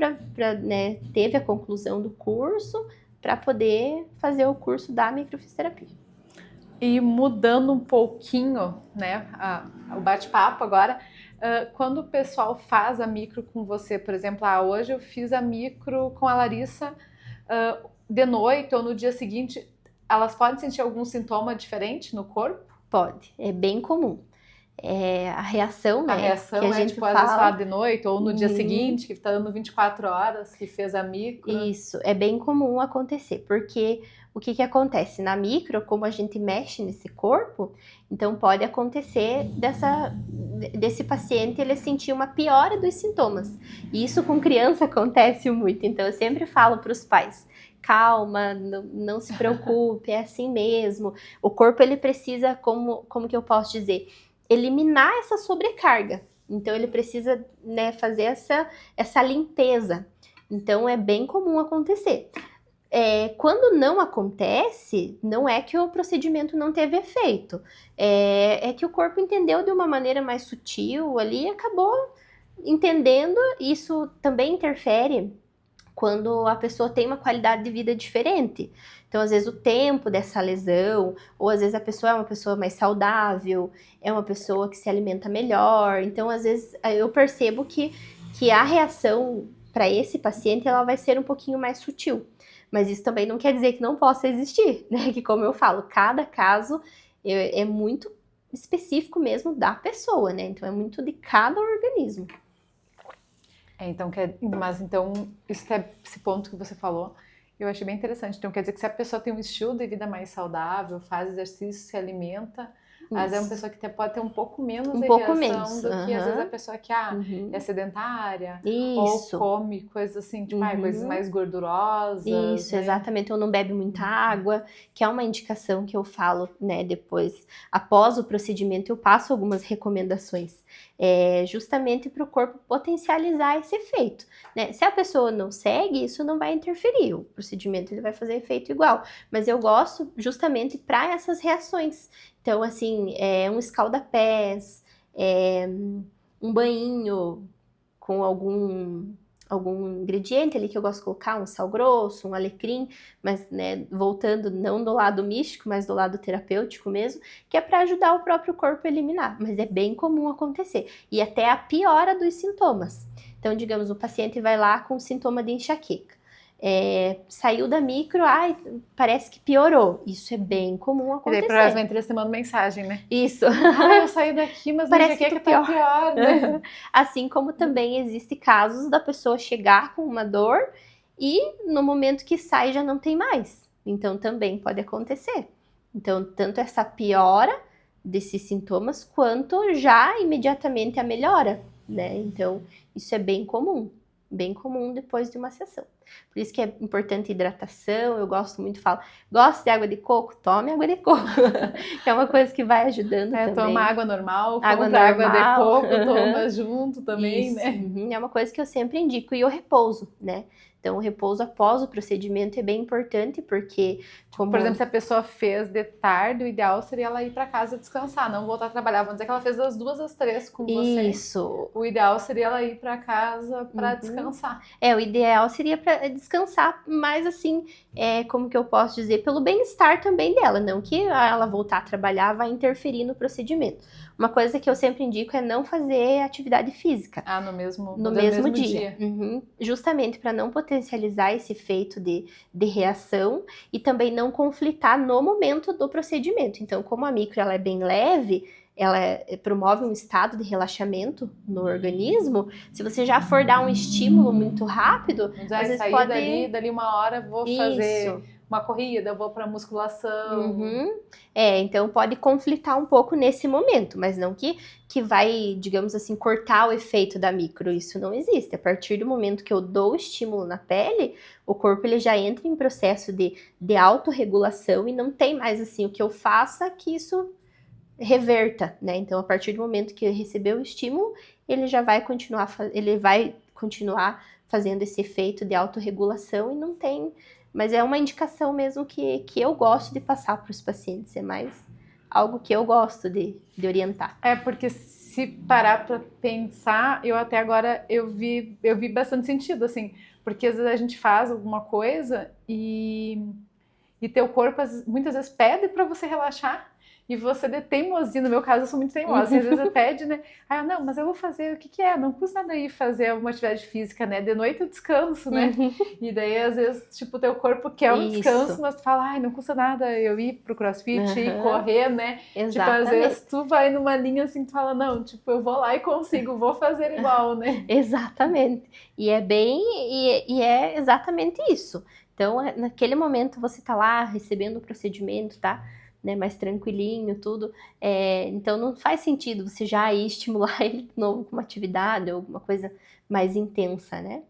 né, teve a conclusão do curso, para poder fazer o curso da microfisioterapia. E mudando um pouquinho, né, o bate-papo agora, quando o pessoal faz a micro com você, por exemplo, hoje eu fiz a micro com a Larissa de noite ou no dia seguinte, elas podem sentir algum sintoma diferente no corpo? Pode, é bem comum. a reação, né? A reação que a gente tipo, às vezes fala. fala de noite ou no dia seguinte, que tá dando 24 horas, que fez a micro. Isso, é bem comum acontecer, porque o que acontece? Na micro, como a gente mexe nesse corpo, então pode acontecer desse paciente ele sentir uma piora dos sintomas. E isso com criança acontece muito, então eu sempre falo para os pais, calma, não se preocupe, é assim mesmo. O corpo ele precisa, como que eu posso dizer, eliminar essa sobrecarga. Então ele precisa, né, fazer essa limpeza. Então é bem comum acontecer. Quando não acontece, não é que o procedimento não teve efeito, é que o corpo entendeu de uma maneira mais sutil ali e acabou entendendo. Isso também interfere quando a pessoa tem uma qualidade de vida diferente. Então, às vezes, o tempo dessa lesão, ou às vezes a pessoa é uma pessoa mais saudável, é uma pessoa que se alimenta melhor. Então, às vezes, eu percebo que a reação para esse paciente ela vai ser um pouquinho mais sutil. Mas isso também não quer dizer que não possa existir, né? Que, como eu falo, cada caso é muito específico mesmo da pessoa, né? Então, é muito de cada organismo. Mas então, esse ponto que você falou, eu achei bem interessante. Então, quer dizer que se a pessoa tem um estilo de vida mais saudável, faz exercício, se alimenta, às vezes é uma pessoa que pode ter um pouco menos de reação do que às vezes a pessoa que é sedentária ou come coisas assim, tipo, coisas mais gordurosas. Isso, né? Exatamente, ou não bebe muita água, que é uma indicação que eu falo, né, depois, após o procedimento eu passo algumas recomendações, justamente para o corpo potencializar esse efeito, né? Se a pessoa não segue, isso não vai interferir, o procedimento ele vai fazer efeito igual, mas eu gosto justamente para essas reações. Então, assim, um escalda-pés, um banho com algum ingrediente ali que eu gosto de colocar, um sal grosso, um alecrim, mas, né, voltando não do lado místico, mas do lado terapêutico mesmo, que é para ajudar o próprio corpo a eliminar, mas é bem comum acontecer, e até a piora dos sintomas. Então, digamos, o paciente vai lá com sintoma de enxaqueca, saiu da micro, parece que piorou. Isso é bem comum acontecer. E daí provavelmente eles te mandam mensagem, né? Isso. Eu saí daqui, mas parece que tá pior, né? Assim como também existe casos da pessoa chegar com uma dor e no momento que sai já não tem mais. Então também pode acontecer. Então tanto essa piora desses sintomas quanto já imediatamente a melhora, né? Então isso é bem comum depois de uma sessão. Por isso que é importante hidratação, eu gosto muito, gosto de água de coco? Tome água de coco, que é uma coisa que vai ajudando também. Toma água normal, água de coco, toma junto também, isso. Né? É uma coisa que eu sempre indico, e o repouso, né? Então, o repouso após o procedimento é bem importante, porque... Por exemplo, se a pessoa fez de tarde, o ideal seria ela ir para casa descansar, não voltar a trabalhar. Vamos dizer que ela fez das 2 às 3 com você. Isso. O ideal seria ela ir para casa para descansar. O ideal seria para descansar, mas assim, como que eu posso dizer, pelo bem-estar também dela, não que ela voltar a trabalhar vai interferir no procedimento. Uma coisa que eu sempre indico é não fazer atividade física. No mesmo dia. Justamente para não potencializar esse efeito de reação e também não conflitar no momento do procedimento. Então, como a micro ela é bem leve, ela promove um estado de relaxamento no organismo. Se você já for dar um estímulo muito rápido, às vezes pode... dali uma hora vou fazer uma corrida, eu vou para musculação. Então pode conflitar um pouco nesse momento, mas não que vai, digamos assim, cortar o efeito da micro. Isso não existe. A partir do momento que eu dou o estímulo na pele, o corpo ele já entra em processo de autorregulação e não tem mais assim o que eu faça que isso reverta, né? Então, a partir do momento que recebeu o estímulo, ele já vai continuar, fazendo esse efeito de autorregulação e não tem... Mas é uma indicação mesmo que eu gosto de passar para os pacientes, é mais algo que eu gosto de orientar. Porque se parar para pensar, eu até agora eu vi bastante sentido, assim, porque às vezes a gente faz alguma coisa e teu corpo muitas vezes pede para você relaxar. e você de teimosia, no meu caso eu sou muito teimosa, assim, às vezes eu pede, né? Ah, não, mas eu vou fazer, o que que é? Não custa nada ir fazer alguma atividade física, né? De noite eu descanso, né? E daí, às vezes, tipo, o teu corpo quer um descanso, Isso. mas tu fala, ai, não custa nada eu ir pro CrossFit, ir Aham. correr, né? Tipo, às vezes Exatamente. tu vai numa linha assim, tu fala, não, tipo, eu vou lá e consigo, vou fazer igual, né? Exatamente. E é bem, e é exatamente isso. Então, naquele momento você tá lá recebendo o procedimento, tá? Né, mais tranquilinho, tudo. Então não faz sentido você já ir estimular ele de novo com uma atividade ou alguma coisa mais intensa, né?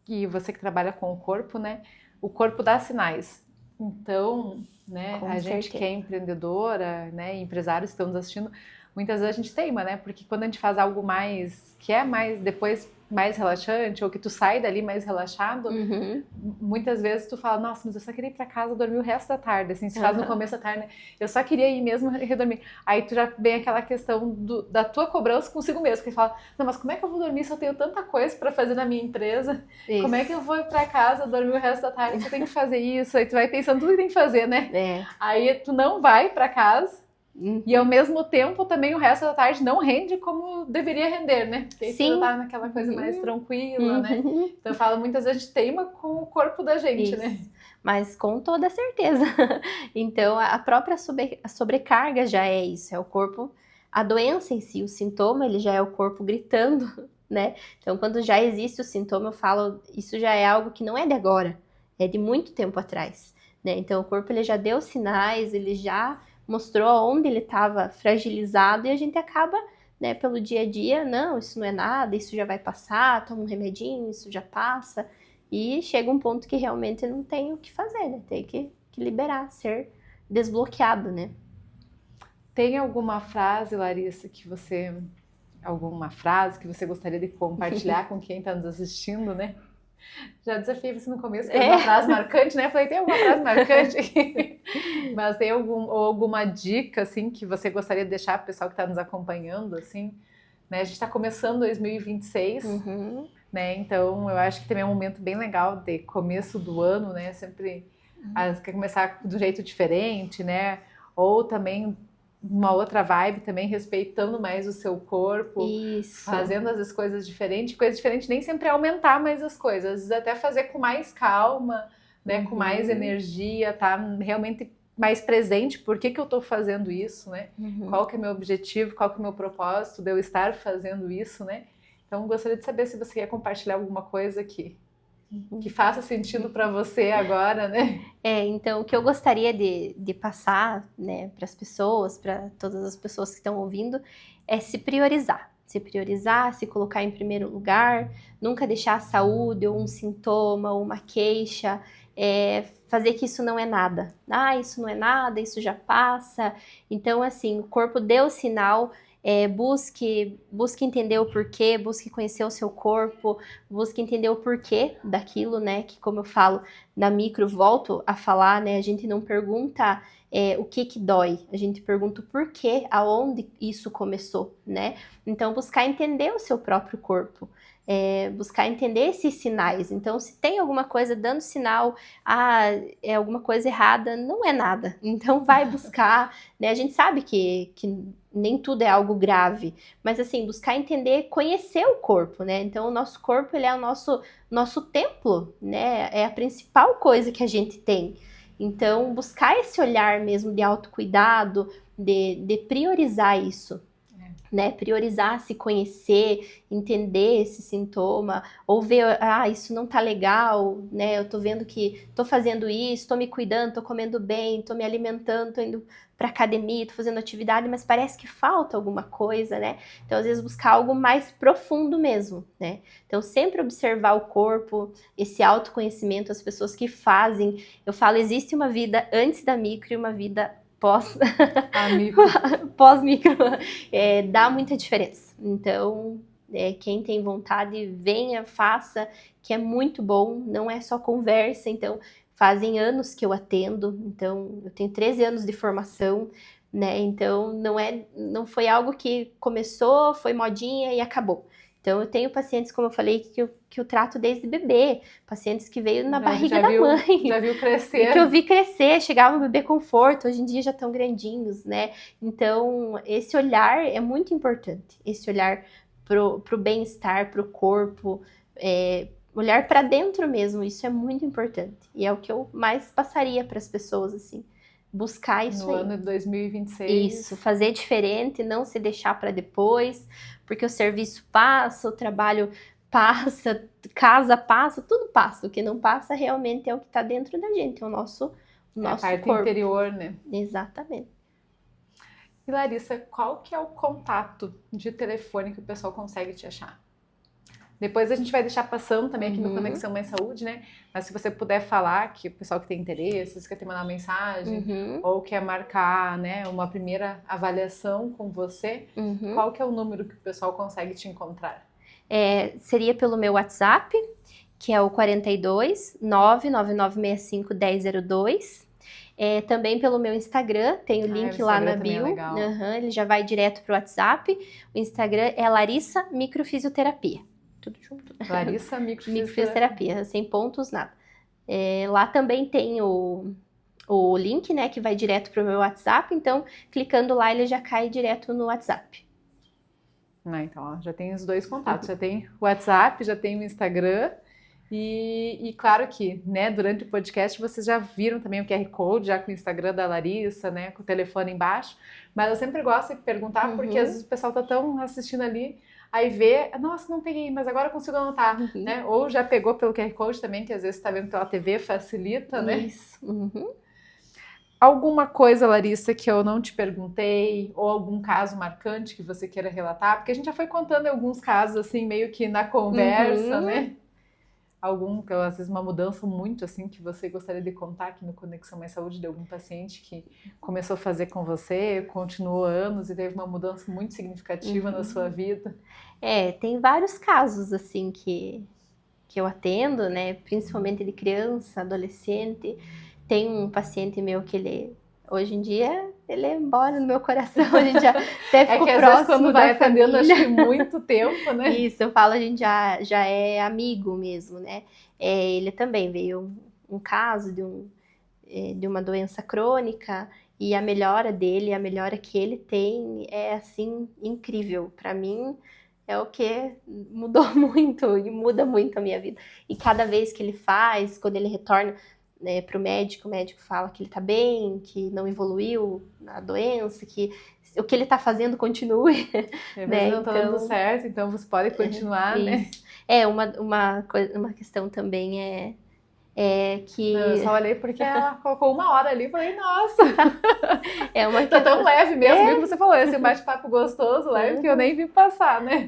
E você que trabalha com o corpo, né? O corpo dá sinais. Então, né, Com a gente que é certeza. empreendedora, né, empresários que estão nos assistindo, muitas vezes a gente teima, né? Porque quando a gente faz algo mais, que é mais, depois mais relaxante, ou que tu sai dali mais relaxado, Uhum. muitas vezes tu fala, nossa, mas eu só queria ir pra casa dormir o resto da tarde, assim, se faz no Aham. começo da tarde, né? Eu só queria ir mesmo redormir. Aí tu já vem aquela questão da tua cobrança consigo mesmo, que fala, não, mas como é que eu vou dormir se eu tenho tanta coisa pra fazer na minha empresa? Como é que Isso. eu vou ir pra casa dormir o resto da tarde se eu tenho que fazer isso? Aí tu vai pensando tudo que tem que fazer, né? É. Aí tu não vai pra casa, e ao Uhum. mesmo tempo também o resto da tarde não rende como deveria render, né? Porque aí tu já Sim. tá naquela coisa mais Uhum. tranquila, né? Uhum. Então eu falo, muitas vezes a gente teima com o corpo da gente, né? Isso, mas com toda certeza. Então, a própria a sobrecarga já é isso, é o corpo, a doença em si, o sintoma, ele já é o corpo gritando, né? Então, quando já existe o sintoma, eu falo, isso já é algo que não é de agora, é de muito tempo atrás, né? Então, o corpo, ele já deu sinais, ele já mostrou onde ele estava fragilizado e a gente acaba, né, pelo dia a dia, não, isso não é nada, isso já vai passar, toma um remedinho, isso já passa. E chega um ponto que realmente não tem o que fazer, né? Tem que liberar, ser desbloqueado, né? Tem alguma frase, Larissa, alguma frase que você gostaria de compartilhar com quem está nos assistindo, né? Já desafiei você no começo, fez uma frase marcante, né? Falei, tem alguma frase marcante? Mas tem alguma dica, assim, que você gostaria de deixar para o pessoal que está nos acompanhando, assim? Né? A gente está começando 2026, Uhum. né? Então, eu acho que também é um momento bem legal de começo do ano, né? Sempre quer começar de um jeito diferente, né? Ou também uma outra vibe também, respeitando mais o seu corpo, Isso. fazendo as coisas diferentes. Coisa diferente nem sempre é aumentar mais as coisas, às vezes até fazer com mais calma, né? Com mais Uhum. energia, tá realmente mais presente. Por que que eu tô fazendo isso, né? Uhum. Qual que é o meu objetivo, qual que é o meu propósito de eu estar fazendo isso, né? Então, gostaria de saber se você quer compartilhar alguma coisa que faça sentido para você agora, né? Então, o que eu gostaria de passar, né, para as pessoas, para todas as pessoas que estão ouvindo, é se priorizar. Se priorizar, se colocar em primeiro lugar, nunca deixar a saúde ou um sintoma ou uma queixa, fazer que isso não é nada. Ah, isso não é nada, isso já passa. Então, assim, o corpo deu o sinal, busque entender o porquê, busque conhecer o seu corpo, busque entender o porquê daquilo, né, que como eu falo, na micro, volto a falar, né? A gente não pergunta o que dói, a gente pergunta o porquê, aonde isso começou, né? Então, buscar entender o seu próprio corpo, buscar entender esses sinais. Então, se tem alguma coisa dando sinal, é alguma coisa errada, não é nada. Então, vai buscar, né? A gente sabe que nem tudo é algo grave, mas assim, buscar entender, conhecer o corpo, né? Então, o nosso corpo, ele é o nosso templo, né? É a principal coisa que a gente tem. Então, buscar esse olhar mesmo de autocuidado, de priorizar isso, né? Priorizar, se conhecer, entender esse sintoma, ou ver, isso não tá legal, né? Eu tô vendo que tô fazendo isso, tô me cuidando, tô comendo bem, tô me alimentando, tô indo pra academia, tô fazendo atividade, mas parece que falta alguma coisa, né? Então, às vezes, buscar algo mais profundo mesmo, né? Então, sempre observar o corpo, esse autoconhecimento, as pessoas que fazem. Eu falo, existe uma vida antes da micro e uma vida pós pós-micro, dá muita diferença. Então, quem tem vontade, venha, faça, que é muito bom, não é só conversa. Então, fazem anos que eu atendo, então, eu tenho 13 anos de formação, né? Então, não foi algo que começou, foi modinha e acabou. Então, eu tenho pacientes, como eu falei, que eu trato desde bebê, pacientes que veio na barriga da viu, mãe. Já viu crescer. Que eu vi crescer, chegava no bebê conforto, hoje em dia já estão grandinhos, né? Então, esse olhar é muito importante, esse olhar pro bem-estar, pro corpo, olhar para dentro mesmo, isso é muito importante. E é o que eu mais passaria para as pessoas, assim, buscar isso no aí. ano de 2026. Isso, fazer diferente, não se deixar para depois, porque o serviço passa, o trabalho passa, casa passa, tudo passa. O que não passa realmente é o que está dentro da gente, é o nosso a parte corpo. interior, né? Exatamente. E Larissa, qual que é o contato de telefone que o pessoal consegue te achar? Depois a gente vai deixar passando também aqui no Conexão Mais Saúde, né? Mas se você puder falar que o pessoal que tem interesse, se quer te mandar uma mensagem, ou quer marcar, né, uma primeira avaliação com você, qual que é o número que o pessoal consegue te encontrar? Seria pelo meu WhatsApp, que é o 42 99965 1002. Também pelo meu Instagram, tem o link lá na bio. Ele já vai direto pro WhatsApp. O Instagram é Larissa Microfisioterapia. Tudo junto. Larissa Microfisioterapia, sem pontos, nada. Lá também tem o link, né, que vai direto pro meu WhatsApp. Então, clicando lá, ele já cai direto no WhatsApp. Então, ó, já tem os dois contatos. Já tem o WhatsApp, já tem o Instagram. E claro que, né, durante o podcast vocês já viram também o QR Code, já com o Instagram da Larissa, né, com o telefone embaixo. Mas eu sempre gosto de perguntar, porque às vezes o pessoal tá tão assistindo ali, aí vê, nossa, não peguei, mas agora eu consigo anotar, né? Ou já pegou pelo QR Code também, que às vezes tá vendo pela TV, facilita, né? Isso. Alguma coisa, Larissa, que eu não te perguntei, ou algum caso marcante que você queira relatar? Porque a gente já foi contando alguns casos, assim, meio que na conversa, né? Às vezes uma mudança muito assim que você gostaria de contar aqui no Conexão Mais Saúde de algum paciente que começou a fazer com você, continuou anos e teve uma mudança muito significativa na sua vida? Tem vários casos assim que eu atendo, né, principalmente de criança, adolescente. Tem um paciente meu que hoje em dia, ele mora no meu coração, a gente já até ficou que às próximo vezes quando vai atendendo, família. acho que muito tempo, né? Isso, eu falo, a gente já é amigo mesmo, né? Ele também veio um caso de uma doença crônica e a melhora dele, a melhora que ele tem é, assim, incrível. Para mim, é o que mudou muito e muda muito a minha vida. E cada vez que ele faz, quando ele retorna, né, para o médico fala que ele está bem, que não evoluiu a doença, que o que ele está fazendo continue. Né? Não está dando certo, então você pode continuar, né? Uma questão também é que... Eu só olhei porque ela colocou 1 hora ali e falei, nossa! Tá tão leve mesmo, viu que você falou, esse bate-papo gostoso, leve, que eu nem vi passar, né?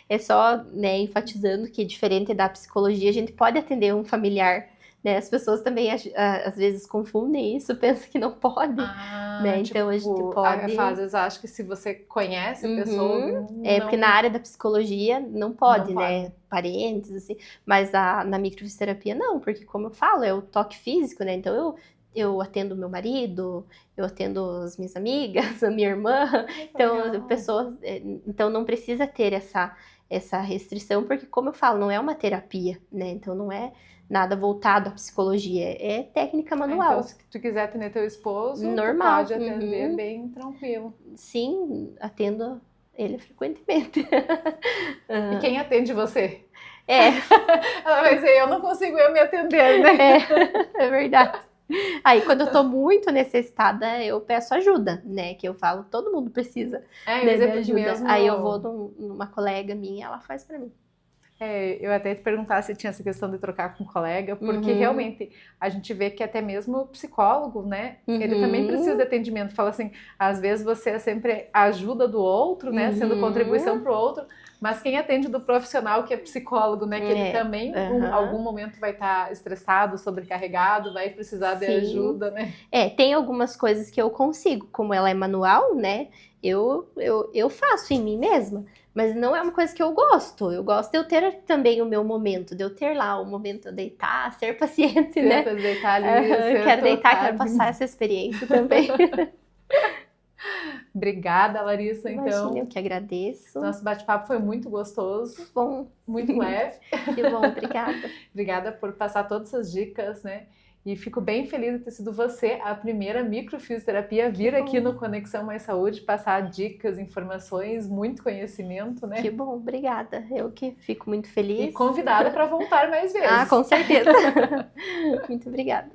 É só, né, enfatizando que diferente da psicologia, a gente pode atender um familiar, né? As pessoas também às vezes confundem isso, pensam que não pode, né? Então a gente pode... Às vezes acho que se você conhece a pessoa... porque na área da psicologia não pode, né? Parentes, assim, mas na microfisioterapia não, porque como eu falo, é o toque físico, né? Então eu atendo meu marido, eu atendo as minhas amigas, a minha irmã, então pessoas, então não precisa ter essa restrição, porque como eu falo, não é uma terapia, né? Então não é nada voltado à psicologia, é técnica manual. Então, se tu quiser atender teu esposo, normal, tu pode atender bem tranquilo. Sim, atendo ele frequentemente. E quem atende você? Ela vai dizer, eu não consigo me atender, né? É verdade. Aí, quando eu tô muito necessitada, eu peço ajuda, né? Que eu falo, todo mundo precisa de ajuda. Mesmo... Aí eu vou numa colega minha, ela faz pra mim. Eu até te perguntar se tinha essa questão de trocar com um colega, porque realmente a gente vê que até mesmo o psicólogo, né, ele também precisa de atendimento. Fala assim, às vezes você é sempre a ajuda do outro, né, sendo contribuição para o outro, mas quem atende do profissional que é psicólogo, né, que ele também em algum momento vai estar estressado, sobrecarregado, vai precisar de ajuda, né. Tem algumas coisas que eu consigo, como ela é manual, né, eu faço em mim mesma. Mas não é uma coisa que eu gosto. Eu gosto de eu ter também o meu momento, de eu ter lá o momento de deitar, ser paciente, né? Deitar ali, quero deitar, quero passar essa experiência também. Obrigada, Larissa. Imagina, Então, eu que agradeço. nosso bate-papo foi muito gostoso, Bom, muito leve. que bom, obrigada. Obrigada por passar todas essas dicas, né? E fico bem feliz de ter sido você a primeira microfisioterapia a vir aqui no Conexão Mais Saúde, passar dicas, informações, muito conhecimento, né? Que bom, obrigada. Eu que fico muito feliz. E convidada para voltar mais vezes. Ah, com certeza. Muito obrigada.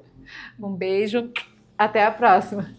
Um beijo, até a próxima.